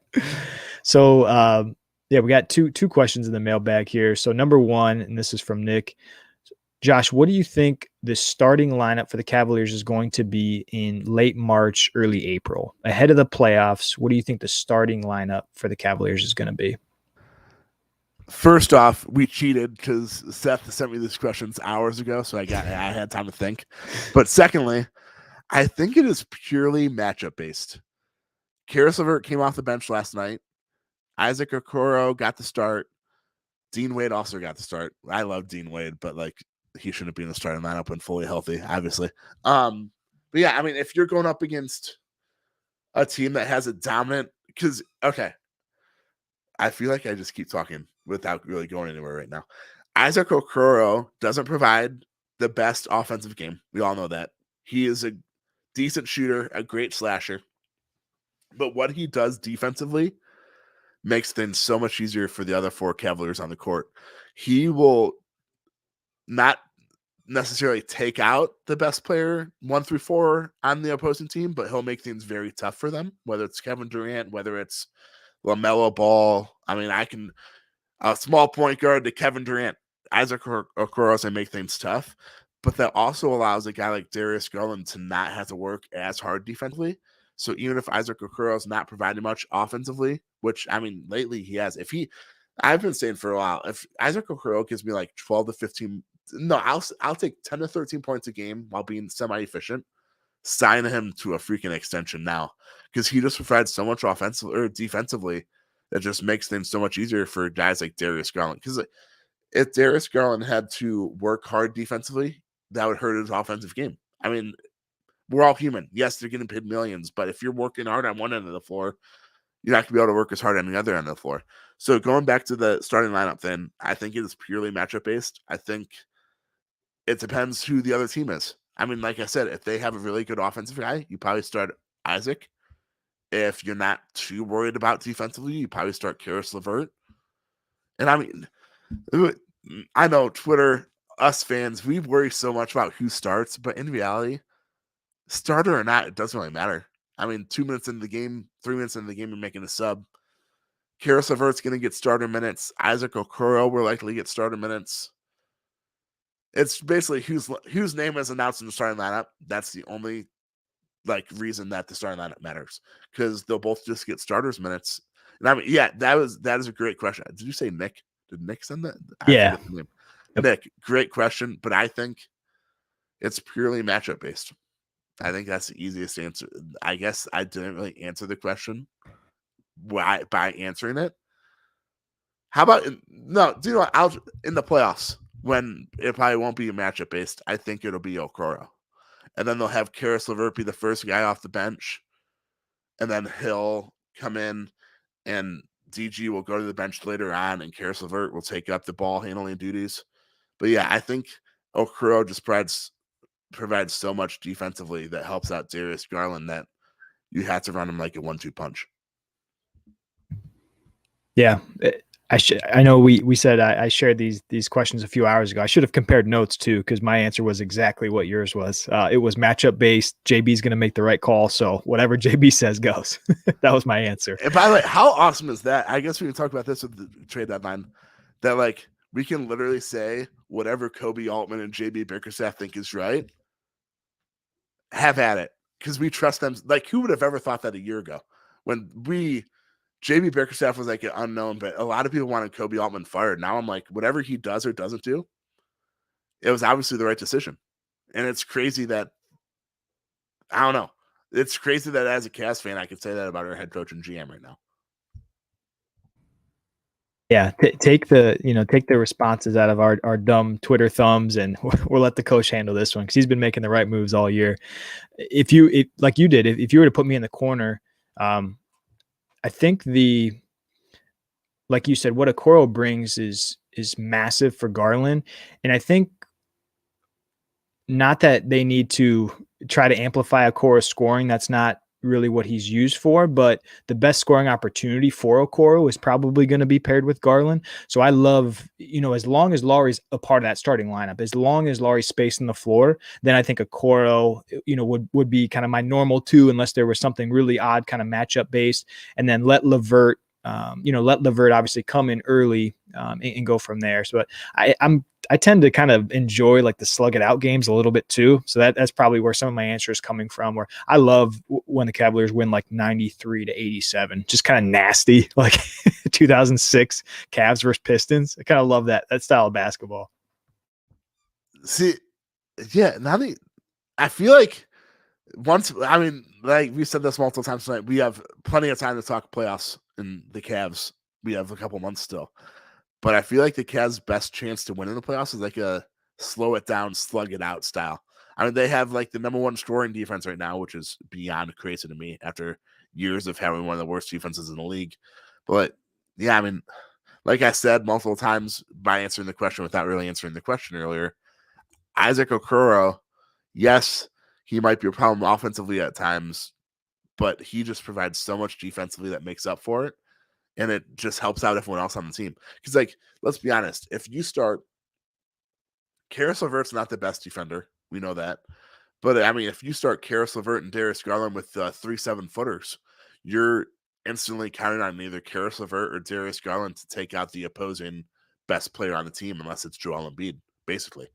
S2: So we got two questions in the mailbag here. So number one, and this is from Nick. Josh, what do you think the starting lineup for the Cavaliers is going to be in late March, early April, ahead of the playoffs? What do you think the starting lineup for the Cavaliers is going to be?
S1: First off, we cheated because Seth sent me these questions hours ago, so I had time to think. But secondly, I think it is purely matchup based. Caris LeVert came off the bench last night. Isaac Okoro got the start. Dean Wade also got the start. I love Dean Wade, but like he shouldn't be in the starting lineup when fully healthy, obviously. But yeah, I mean, if you're going up against a team that has a dominant, because okay, I feel like I just keep talking without really going anywhere right now. Isaac Okoro doesn't provide the best offensive game. We all know that. He is a decent shooter, a great slasher. But what he does defensively makes things so much easier for the other four Cavaliers on the court. He will not necessarily take out the best player 1 through 4 on the opposing team, but he'll make things very tough for them, whether it's Kevin Durant, whether it's LaMelo Ball. I mean, I can a small point guard to Kevin Durant, Isaac Okoro, and make things tough. But that also allows a guy like Darius Garland to not have to work as hard defensively. So even if Isaac Okoro is not providing much offensively, which I mean lately he has, I've been saying for a while, if Isaac Okoro gives me like 12 to 15, no, I'll take 10 to 13 points a game while being semi-efficient. Sign him to a freaking extension now, because he just provides so much offensively or defensively that just makes things so much easier for guys like Darius Garland. Because if Darius Garland had to work hard defensively, that would hurt his offensive game. I mean, we're all human. Yes, they're getting paid millions, but if you're working hard on one end of the floor, you're not going to be able to work as hard on the other end of the floor. So going back to the starting lineup, then I think it is purely matchup based. I think it depends who the other team is. I mean, like I said, if they have a really good offensive guy, you probably start Isaac. If you're not too worried about defensively, you probably start Caris LeVert. And I mean, I know Twitter, us fans, we worry so much about who starts, but in reality, starter or not, it doesn't really matter. I mean, 2 minutes into the game, 3 minutes into the game, you're making a sub. Caris LeVert's going to get starter minutes. Isaac Okoro will likely get starter minutes. It's basically whose name is announced in the starting lineup. That's the only reason that the starting lineup matters, because they'll both just get starters minutes. And I mean, yeah, that is a great question. Did you say Nick? Did Nick send that?
S2: Yeah.
S1: Yep. Nick, great question, but I think it's purely matchup based. I think that's the easiest answer. I guess I didn't really answer the question by answering it. How about no? Do you know what? I'll in the playoffs when it probably won't be matchup based. I think it'll be Okoro. And then they'll have Caris LeVert be the first guy off the bench. And then he'll come in and DG will go to the bench later on, and Caris LeVert will take up the ball handling duties. But yeah, I think Okoro just provides so much defensively that helps out Darius Garland that you have to run him like a 1-2 punch.
S2: Yeah. I know we said I shared these questions a few hours ago. I should have compared notes too, because my answer was exactly what yours was. It was matchup based. JB's going to make the right call, so whatever JB says goes. That was my answer.
S1: And by the way, how awesome is that? I guess we can talk about this with the trade deadline. That like we can literally say whatever Kobe Altman and JB Bickerstaff think is right. Have at it, because we trust them. Like, who would have ever thought that a year ago when JB Bickerstaff was like an unknown, but a lot of people wanted Kobe Altman fired. Now I'm like, whatever he does or doesn't do, it was obviously the right decision. And it's crazy that, I don't know. It's crazy that as a Cavs fan, I could say that about our head coach and GM right now.
S2: Yeah, take the responses out of our dumb Twitter thumbs, and we'll let the coach handle this one, because he's been making the right moves all year. If like you did, if you were to put me in the corner, I think like you said, what Okoro brings is massive for Garland. And I think not that they need to try to amplify Okoro's scoring. That's not really what he's used for, but the best scoring opportunity for Okoro is probably going to be paired with Garland. So I love, as long as Lauri's a part of that starting lineup, as long as Lauri's spacing the floor, then I think Okoro, would be kind of my normal two, unless there was something really odd kind of matchup based, and then let Levert obviously come in early and go from there. So I tend to kind of enjoy like the slug it out games a little bit too. So that's probably where some of my answer is coming from, where I love when the Cavaliers win like 93-87, just kind of nasty, like 2006 Cavs versus Pistons. I kind of love that style of basketball.
S1: See, yeah, I feel like like we said this multiple times tonight, we have plenty of time to talk playoffs in the Cavs. We have a couple months still. But I feel like the Cavs' best chance to win in the playoffs is like a slow it down, slug it out style. I mean, they have like the number one scoring defense right now, which is beyond crazy to me after years of having one of the worst defenses in the league. But yeah, I mean, like I said multiple times by answering the question without really answering the question earlier, Isaac Okoro, yes, he might be a problem offensively at times, but he just provides so much defensively that makes up for it. And it just helps out everyone else on the team. Because, like, let's be honest, if you start, Caris LeVert's not the best defender. We know that. But, I mean, if you start Caris LeVert and Darius Garland with 3 7-footers, you're instantly counting on either Caris LeVert or Darius Garland to take out the opposing best player on the team, unless it's Joel Embiid, basically.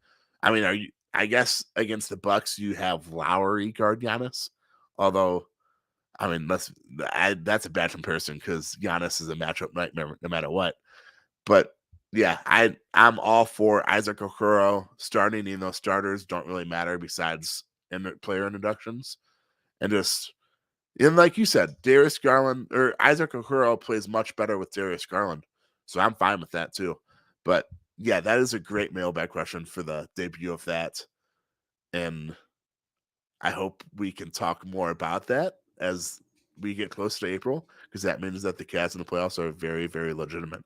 S1: I mean, I guess against the Bucks, you have Lowry guard Giannis, although, I mean, that's a bad comparison because Giannis is a matchup nightmare no matter what. But yeah, I'm all for Isaac Okoro starting, even though starters don't really matter besides player introductions. And like you said, Darius Garland or Isaac Okoro plays much better with Darius Garland. So I'm fine with that too. But yeah, that is a great mailbag question for the debut of that. And I hope we can talk more about that as we get close to April, because that means that the Cavs in the playoffs are very, very legitimate.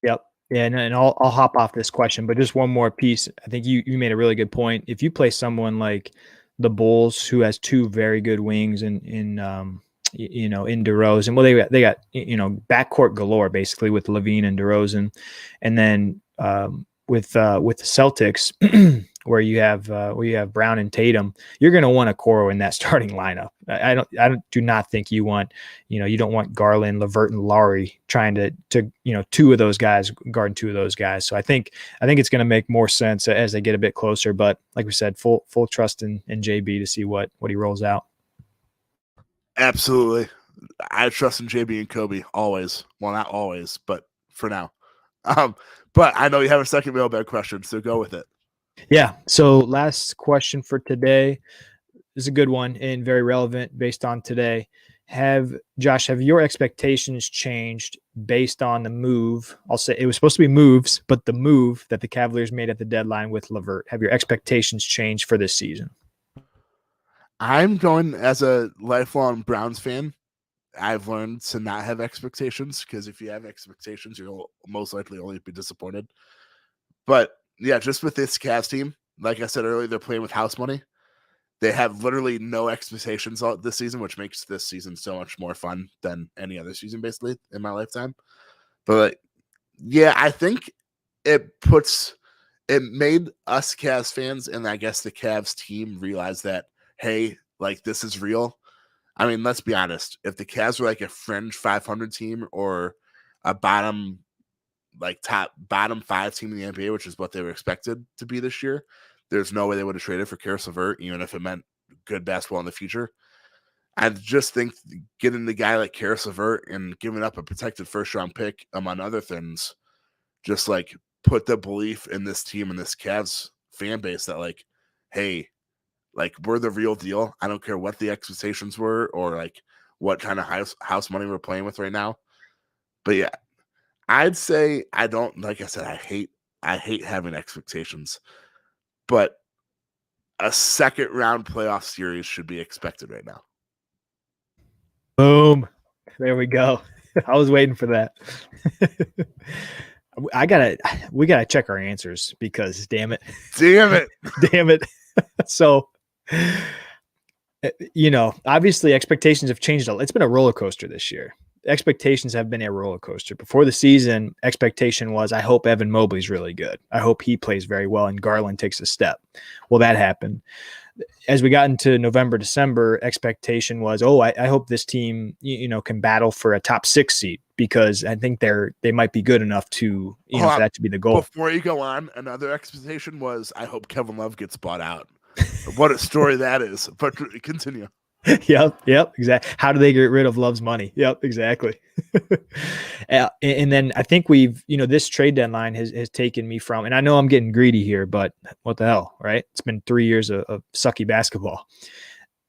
S2: Yep. Yeah, and I'll hop off this question, but just one more piece. I think you made a really good point. If you play someone like the Bulls, who has two very good wings in DeRozan, well, they got backcourt galore basically with Levine and DeRozan, and then with the Celtics, where you have Brown and Tatum, you're going to want Okoro in that starting lineup. I do not think you want, you don't want Garland, LeVert, and Lauri trying to two of those guys guarding two of those guys. So I think it's going to make more sense as they get a bit closer. But like we said, full trust in JB to see what he rolls out.
S1: Absolutely. I trust in JB and Kobe always. Well, not always, but for now. But I know you have a second mailbag question, so go with it.
S2: Yeah. So last question for today is a good one and very relevant based on today. Have your expectations changed based on the move? I'll say it was supposed to be moves, but the move that the Cavaliers made at the deadline with LeVert. Have your expectations changed for this season?
S1: I'm going as a lifelong Browns fan. I've learned to not have expectations, because if you have expectations, you'll most likely only be disappointed. But yeah, just with this Cavs team, like I said earlier, they're playing with house money. They have literally no expectations this season, which makes this season so much more fun than any other season, basically, in my lifetime. But yeah, I think it made us Cavs fans and I guess the Cavs team realize that, hey, like this is real. I mean, let's be honest. If the Cavs were like a fringe 500 team or a bottom 5 team in the NBA, which is what they were expected to be this year, there's no way they would have traded for Caris LeVert, even if it meant good basketball in the future. I just think getting the guy like Caris LeVert and giving up a protected first round pick, among other things, just like put the belief in this team and this Cavs fan base that like, hey, like we're the real deal. I don't care what the expectations were or like what kind of house money we're playing with right now. But yeah, I'd say I don't, like I said, I hate having expectations, but a second round playoff series should be expected right now.
S2: Boom. There we go. I was waiting for that. We gotta check our answers because damn it. So, obviously expectations have changed. It's been a roller coaster this year. Expectations have been a roller coaster. Before the season, expectation was, I hope Evan Mobley's really good. I hope he plays very well and Garland takes a step. Well, that happened. As we got into November, December, expectation was, I hope this team, can battle for a top 6 seed because I think they might be good enough to, for that to be the goal.
S1: Before you go on, another expectation was, I hope Kevin Love gets bought out. What a story that is. But continue.
S2: Yep, exactly. How do they get rid of Love's money? Yep, exactly. And then I think this trade deadline has taken me from, and I know I'm getting greedy here, but what the hell, right? It's been 3 years of sucky basketball.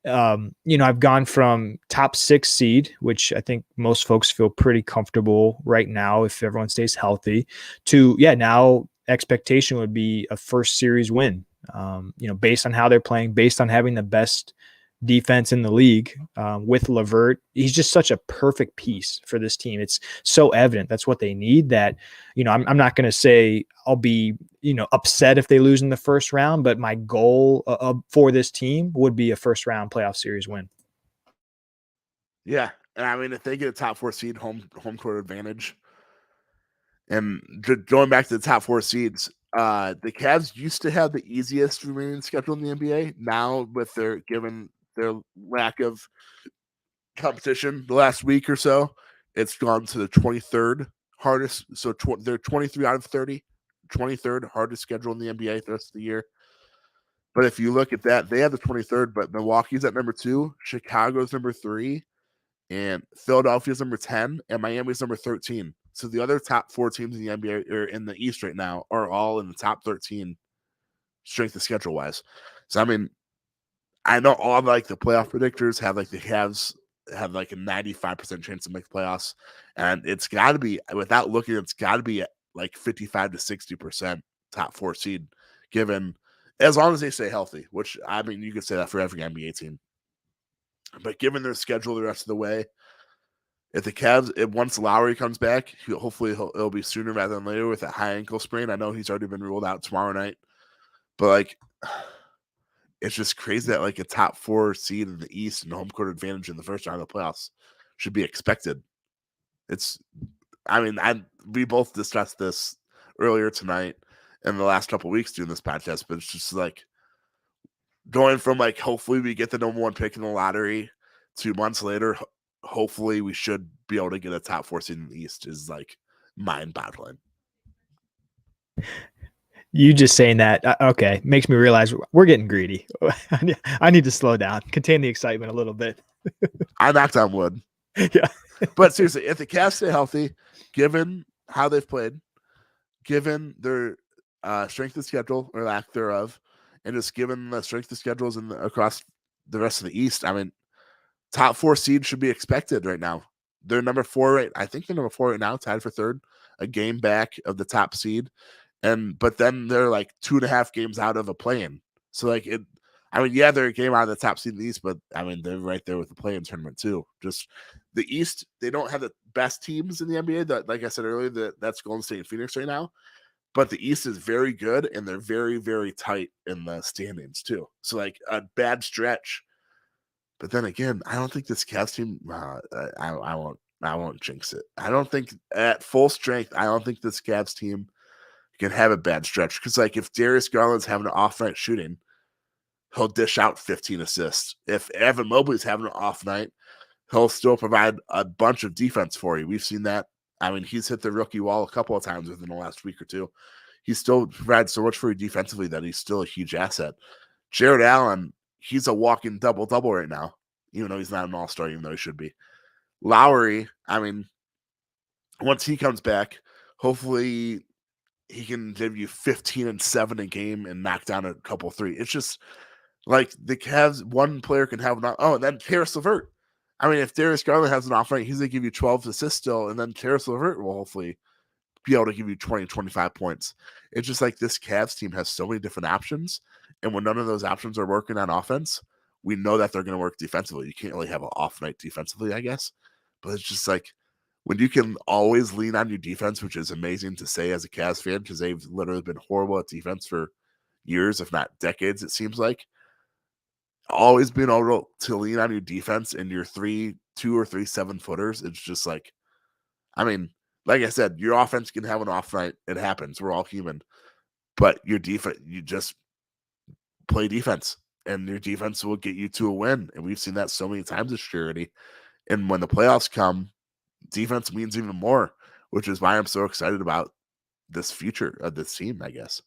S2: I've gone from top 6 seed, which I think most folks feel pretty comfortable right now if everyone stays healthy, to, now expectation would be a first series win, based on how they're playing, based on having the best defense in the league with LeVert. He's just such a perfect piece for this team. It's so evident that's what they need that, I'm not going to say I'll be, upset if they lose in the first round, but my goal for this team would be a first round playoff series win.
S1: Yeah. And I mean, if they get a top 4 seed, home court advantage, and going back to the top 4 seeds, the Cavs used to have the easiest remaining schedule in the NBA. Now with their lack of competition the last week or so, it's gone to the 23rd hardest. So they're 23 out of 30, 23rd hardest schedule in the NBA the rest of the year. But if you look at that, they have the 23rd, but Milwaukee's at number 2, Chicago's number 3, and Philadelphia's number 10, and Miami's number 13. So the other top 4 teams in the NBA or in the East right now are all in the top 13 strength of schedule wise. So I mean, I know all like the playoff predictors have like the Cavs have like a 95% chance to make the playoffs, and it's got to be, without looking, it's got to be like 55 to 60% top 4 seed, given as long as they stay healthy. Which I mean, you could say that for every NBA team, but given their schedule the rest of the way, if the Cavs, once Lowry comes back, hopefully it'll be sooner rather than later with a high ankle sprain. I know he's already been ruled out tomorrow night, but like, it's just crazy that like a top 4 seed in the East and home court advantage in the first round of the playoffs should be expected. We both discussed this earlier tonight in the last couple of weeks doing this podcast, but it's just like going from like, hopefully we get the number 1 pick in the lottery 2 months later, hopefully we should be able to get a top 4 seed in the East is like mind-boggling.
S2: You just saying that, okay, makes me realize we're getting greedy. I need to slow down, contain the excitement a little bit.
S1: I knocked on wood.
S2: Yeah.
S1: But seriously, if the Cavs stay healthy, given how they've played, given their strength of schedule or lack thereof, and just given the strength of schedules across the rest of the East, I mean, top 4 seed should be expected right now. They're number 4 right. I think they're number 4 right now, tied for 3rd, a game back of the top seed. But then they're like 2.5 games out of a play-in. So like they're a game out of the top seed in the East, but I mean they're right there with the play-in tournament too. Just the East, they don't have the best teams in the NBA. That, like I said earlier, that's Golden State and Phoenix right now. but the East is very good, and they're very, very tight in the standings too. So like a bad stretch. But then again, I don't think this Cavs team. I won't jinx it. I don't think at full strength. I don't think this Cavs team can have a bad stretch because like if Darius Garland's having an off night shooting, he'll dish out 15 assists. If Evan Mobley's having an off night, he'll still provide a bunch of defense for you. We've seen that. I mean, he's hit the rookie wall a couple of times within the last week or two. He still provides so much for you defensively that he's still a huge asset. Jared Allen, he's a walking double-double right now, even though he's not an all-star, even though he should be. Lowry, I mean, once he comes back, hopefully he can give you 15 and 7 a game and knock down a couple three. It's just like the Cavs, one player can have an and then Caris LeVert. I mean, if Darius Garland has an off night, he's going to give you 12 assists still, and then Caris LeVert will hopefully be able to give you 20, 25 points. It's just like this Cavs team has so many different options, and when none of those options are working on offense, we know that they're going to work defensively. You can't really have an off night defensively, I guess, but it's just like when you can always lean on your defense, which is amazing to say as a Cavs fan because they've literally been horrible at defense for years, if not decades, it seems like. Always being able to lean on your defense and your 2 or 3 7-footers. It's just like, I mean, like I said, your offense can have an off night. It happens. We're all human. But your defense, you just play defense, and your defense will get you to a win. And we've seen that so many times this year already. And when the playoffs come, defense means even more, which is why I'm so excited about this future of this team, I guess.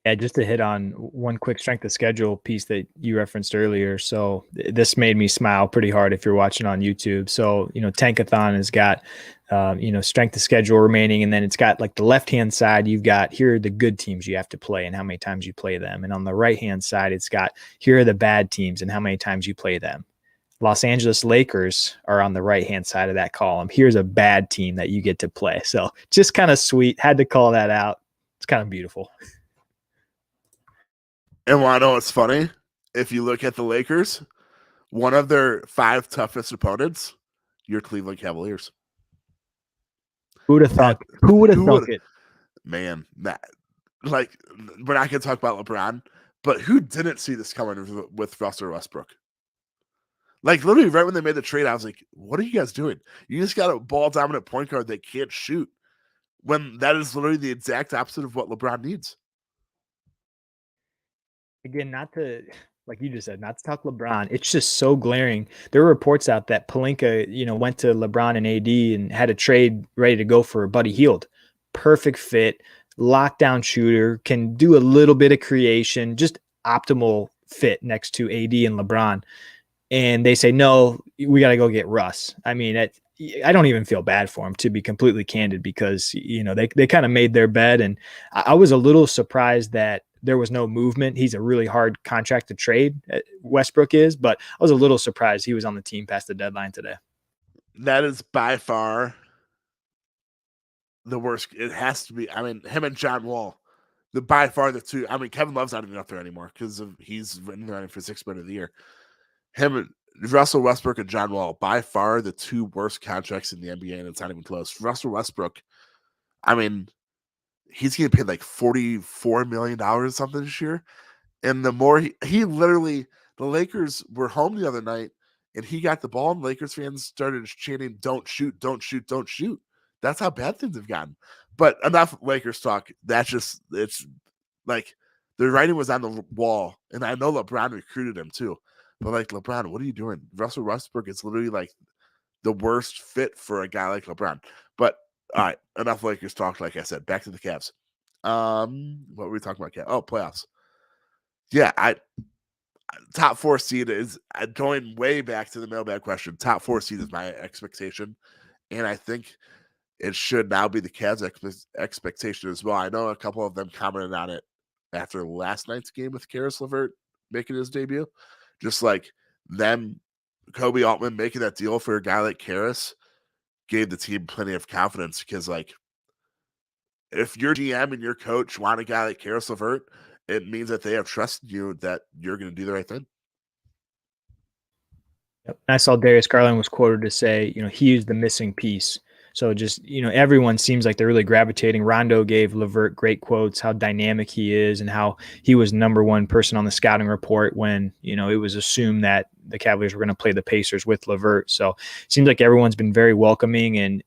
S2: Yeah, just to hit on one quick strength of schedule piece that you referenced earlier. So this made me smile pretty hard if you're watching on YouTube. So, Tankathon has got, strength of schedule remaining. And then it's got like the left-hand side, you've got here are the good teams you have to play and how many times you play them. And on the right-hand side, it's got here are the bad teams and how many times you play them. Los Angeles Lakers are on the right-hand side of that column. Here's a bad team that you get to play. So just kind of sweet. Had to call that out. It's kind of beautiful.
S1: And want to know what's funny? If you look at the Lakers, one of their 5 toughest opponents, your Cleveland Cavaliers.
S2: Who would have thought? Who would have thought it?
S1: Man, we're not going to talk about LeBron, but who didn't see this coming with Russell Westbrook? Like, literally, right when they made the trade, I was like, what are you guys doing? You just got a ball-dominant point guard that can't shoot, when that is literally the exact opposite of what LeBron needs.
S2: Again, not to, like you just said, not to talk LeBron. It's just so glaring. There were reports out that Pelinka, went to LeBron and AD and had a trade ready to go for Buddy Hield. Perfect fit, lockdown shooter, can do a little bit of creation, just optimal fit next to AD and LeBron. And they say, no, we got to go get Russ. I mean, I don't even feel bad for him, to be completely candid, because, they kind of made their bed. And I was a little surprised that there was no movement. He's a really hard contract to trade, Westbrook is, but I was a little surprised he was on the team past the deadline today.
S1: That is by far the worst. It has to be. I mean, him and John Wall, by far the two. I mean, Kevin Love's not even up there anymore because he's running for 6th man of the year. Him and Russell Westbrook and John Wall, by far the 2 worst contracts in the NBA, and it's not even close. Russell Westbrook, I mean, he's getting paid like $44 million or something this year. And the more he literally, the Lakers were home the other night and he got the ball and Lakers fans started chanting, don't shoot, don't shoot, don't shoot. That's how bad things have gotten. But enough Lakers talk. It's like the writing was on the wall. And I know LeBron recruited him too. But like, LeBron, what are you doing? Russell Westbrook is literally like the worst fit for a guy like LeBron. But all right, enough Lakers talk. Like I said, back to the Cavs. What were we talking about? Oh, playoffs. Yeah, top 4 seed is going way back to the mailbag question. Top 4 seed is my expectation, and I think it should now be the Cavs' expectation as well. I know a couple of them commented on it after last night's game with Caris LeVert making his debut, just like them, Kobe Altman making that deal for a guy like Caris gave the team plenty of confidence because, like, if your GM and your coach want a guy like Caris LeVert, it means that they have trusted you that you're going to do the right thing.
S2: Yep. I saw Darius Garland was quoted to say, he is the missing piece. So just, everyone seems like they're really gravitating. Rondo gave Levert great quotes, how dynamic he is and how he was number one person on the scouting report when, it was assumed that the Cavaliers were going to play the Pacers with Levert. So it seems like everyone's been very welcoming, and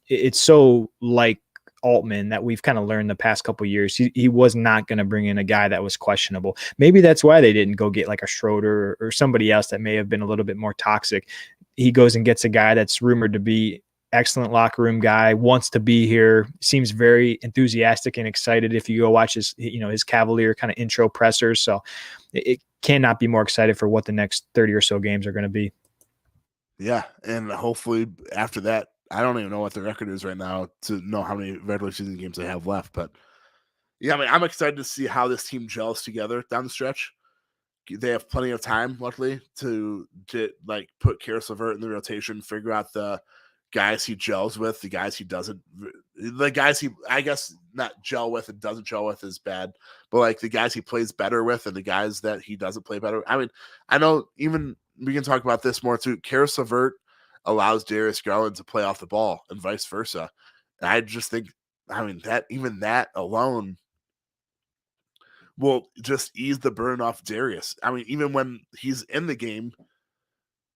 S2: it's so like Altman that we've kind of learned the past couple of years. He was not going to bring in a guy that was questionable. Maybe that's why they didn't go get like a Schroeder or somebody else that may have been a little bit more toxic. He goes and gets a guy that's rumored to be excellent locker room guy, wants to be here, seems very enthusiastic and excited. If you go watch his Cavalier kind of intro pressers. So it cannot be more excited for what the next 30 or so games are going to be.
S1: Yeah. And hopefully after that, I don't even know what the record is right now to know how many regular season games they have left. But yeah, I mean, I'm excited to see how this team gels together down the stretch. They have plenty of time, luckily, to like put Caris LeVert in the rotation, figure out the guys he gels with, the guys he doesn't, the guys he, I guess, not gel with and doesn't gel with is bad, but like the guys he plays better with and the guys that he doesn't play better. I mean, I know even we can talk about this more too. Caris LeVert allows Darius Garland to play off the ball and vice versa. And I just think, I mean, that alone will just ease the burden off Darius. I mean, even when he's in the game,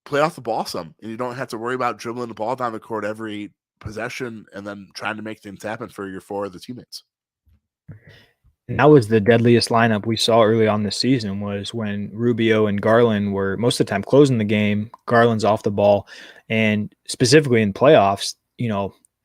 S1: play off the ball some, and you don't have to worry about dribbling the ball down the court every possession and then trying to make things happen for your four other teammates.
S2: And that was the deadliest lineup we saw early on this season, was when Rubio and Garland were most of the time closing the game. Garland's off the ball, and specifically in playoffs,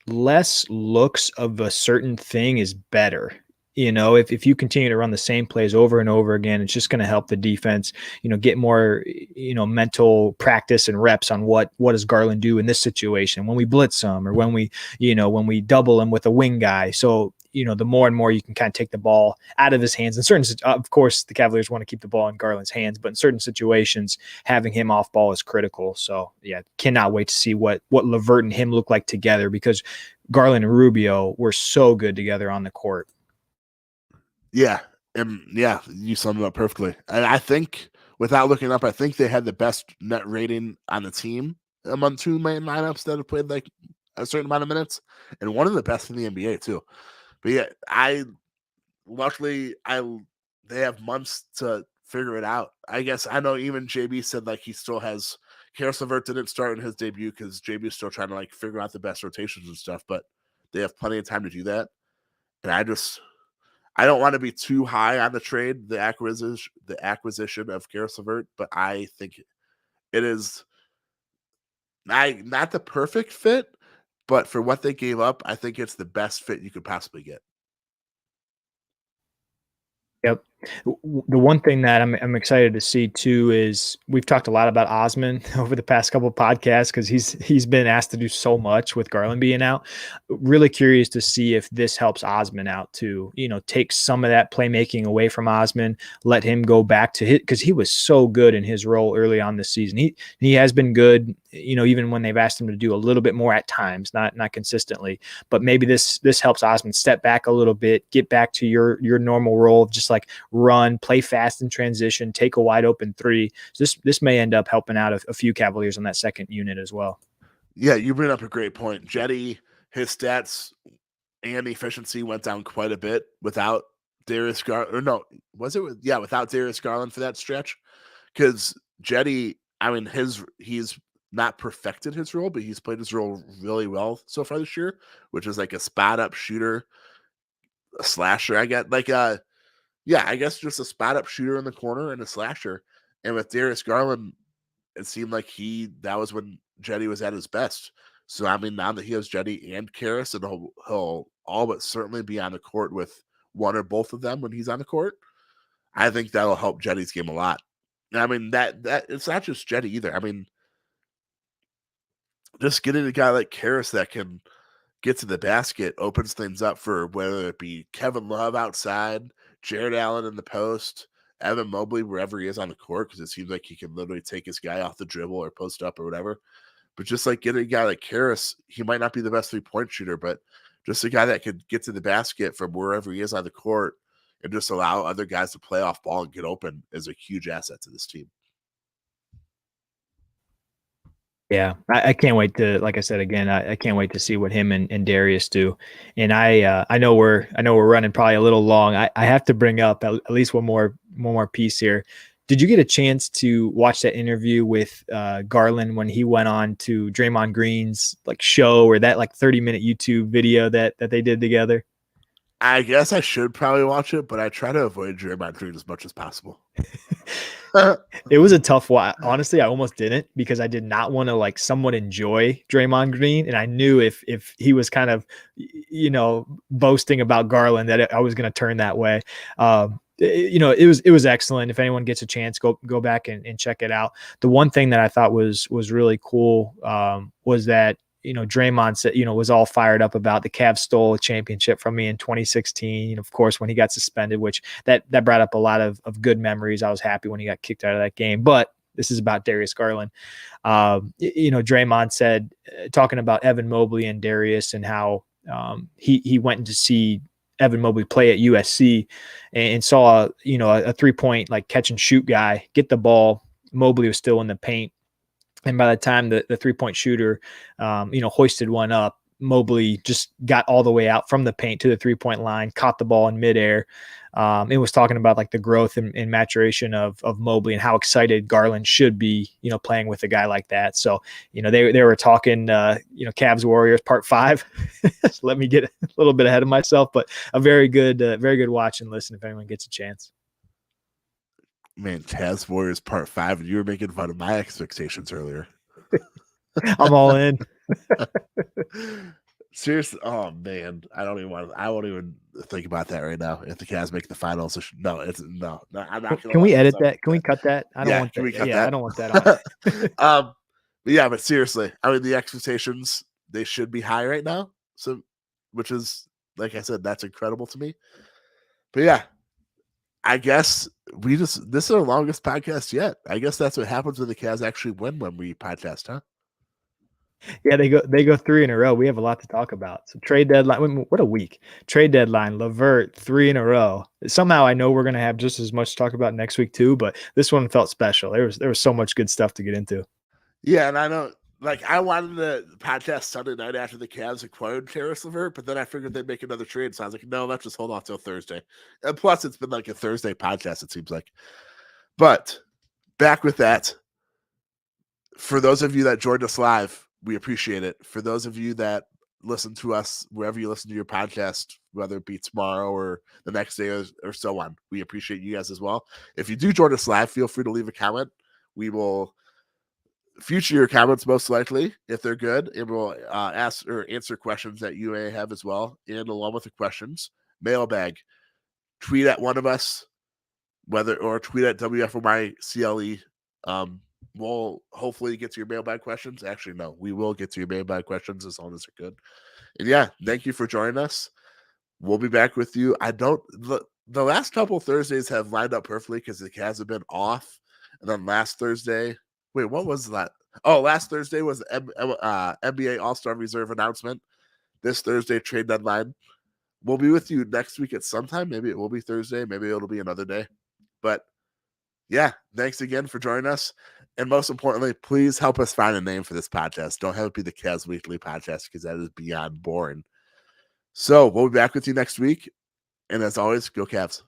S2: less looks of a certain thing is better. If you continue to run the same plays over and over again, it's just going to help the defense, get more, mental practice and reps on what does Garland do in this situation when we blitz him or when we double him with a wing guy. So, the more and more you can kind of take the ball out of his hands. In certain, of course, the Cavaliers want to keep the ball in Garland's hands, but in certain situations, having him off ball is critical. So, yeah, cannot wait to see what LeVert and him look like together, because Garland and Rubio were so good together on the court.
S1: Yeah. And yeah, you summed it up perfectly. And I think, without looking up, I think they had the best net rating on the team among two main lineups that have played like a certain amount of minutes, and one of the best in the NBA too. But yeah, luckily they have months to figure it out. I guess I know even JB said like he still has Caris LeVert didn't start in his debut because JB is still trying to like figure out the best rotations and stuff, but they have plenty of time to do that. And I don't want to be too high on the trade, the acquisition of Caris LeVert, but I think it is not the perfect fit, but for what they gave up, I think it's the best fit you could possibly get.
S2: Yep. The one thing that I'm excited to see too is we've talked a lot about Osman over the past couple of podcasts because he's been asked to do so much with Garland being out. Really curious to see if this helps Osman out to take some of that playmaking away from Osman, let him go back to hit, because he was so good in his role early on this season. He has been good, even when they've asked him to do a little bit more at times, not consistently. But maybe this helps Osman step back a little bit, get back to your normal role of just like run, play fast in transition, take a wide open three. So this may end up helping out a few Cavaliers on that second unit as well.
S1: Yeah, you bring up a great point. Jetty, his stats and efficiency went down quite a bit without Darius Garland. Or no, was it? Yeah, without Darius Garland for that stretch. Because Jetty, I mean, he's not perfected his role, but he's played his role really well so far this year, which is like a spot up shooter, a slasher. I get like I guess just a spot up shooter in the corner and a slasher. And with Darius Garland, it seemed like that was when Jetty was at his best. So I mean, now that he has Jetty and Caris, and he'll all but certainly be on the court with one or both of them when he's on the court. I think that'll help Jetty's game a lot. I mean, that it's not just Jetty either. I mean, just getting a guy like Caris that can get to the basket opens things up for whether it be Kevin Love outside, Jared Allen in the post, Evan Mobley wherever he is on the court, because it seems like he can literally take his guy off the dribble or post up or whatever. But just like getting a guy like Caris, he might not be the best 3-point shooter, but just a guy that could get to the basket from wherever he is on the court and just allow other guys to play off ball and get open is a huge asset to this team.
S2: Yeah, I can't wait to, like I said again, I can't wait to see what him and Darius do. And I know we're running probably a little long. I have to bring up at least one more piece here. Did you get a chance to watch that interview with Garland when he went on to Draymond Green's like show, or that like 30-minute YouTube video that they did together?
S1: I guess I should probably watch it, but I try to avoid Draymond Green as much as possible.
S2: It was a tough one. Honestly, I almost didn't, because I did not want to like somewhat enjoy Draymond Green, and I knew if he was kind of, boasting about Garland, that I was going to turn that way. It was excellent. If anyone gets a chance, go back and check it out. The one thing that I thought was really cool was that Draymond said, was all fired up about the Cavs stole a championship from me in 2016. Of course, when he got suspended, which that brought up a lot of good memories. I was happy when he got kicked out of that game, but this is about Darius Garland. Draymond said, talking about Evan Mobley and Darius, and how he went to see Evan Mobley play at USC and saw, a 3-point like catch and shoot guy get the ball. Mobley was still in the paint. And by the time the 3-point shooter, hoisted one up, Mobley just got all the way out from the paint to the 3-point line, caught the ball in midair. It was talking about like the growth and maturation of Mobley, and how excited Garland should be, playing with a guy like that. So, they were talking, Cavs Warriors Part 5. So let me get a little bit ahead of myself, but a very good watch and listen if anyone gets a chance.
S1: Man, Cavs Warriors Part 5, and you were making fun of my expectations earlier.
S2: I'm all in.
S1: Seriously, oh man, I won't even think about that right now. If the Cavs make the finals, no, I'm not.
S2: Can we edit that? Can we cut that? I don't want that. Yeah, I don't want that on.
S1: But seriously, I mean, the expectations, they should be high right now. So, which is, like I said, that's incredible to me. But yeah, I guess this is our longest podcast yet. I guess that's what happens when the Cavs actually win when we podcast, huh?
S2: Yeah, they go 3 in a row. We have a lot to talk about. So trade deadline, what a week. Trade deadline, LeVert, 3 in a row. Somehow I know we're going to have just as much to talk about next week too, but this one felt special. There was so much good stuff to get into.
S1: Yeah, and I know, like, I wanted the podcast Sunday night after the Cavs acquired Caris LeVert, but then I figured they'd make another trade, so I was like, no, let's just hold off till Thursday. And plus, it's been like a Thursday podcast, it seems like. But back with that, for those of you that joined us live, we appreciate it. For those of you that listen to us wherever you listen to your podcast, whether it be tomorrow or the next day or so on, we appreciate you guys as well. If you do join us live, feel free to leave a comment. We will feature your comments most likely if they're good, and we'll ask or answer questions that you may have as well. And along with the questions, mailbag, tweet at one of us, or tweet at WFOMyCLE. We'll hopefully get to your mailbag questions. Actually, no, we will get to your mailbag questions as long as they're good. And yeah, thank you for joining us. We'll be back with you. The last couple Thursdays have lined up perfectly because the Cavs have been off. And then last Thursday, wait, what was that? Oh, last Thursday was the NBA All-Star Reserve announcement. This Thursday, trade deadline. We'll be with you next week at some time. Maybe it will be Thursday. Maybe it'll be another day. But yeah, thanks again for joining us. And most importantly, please help us find a name for this podcast. Don't have it be the Cavs Weekly Podcast, because that is beyond boring. So we'll be back with you next week. And as always, go Cavs.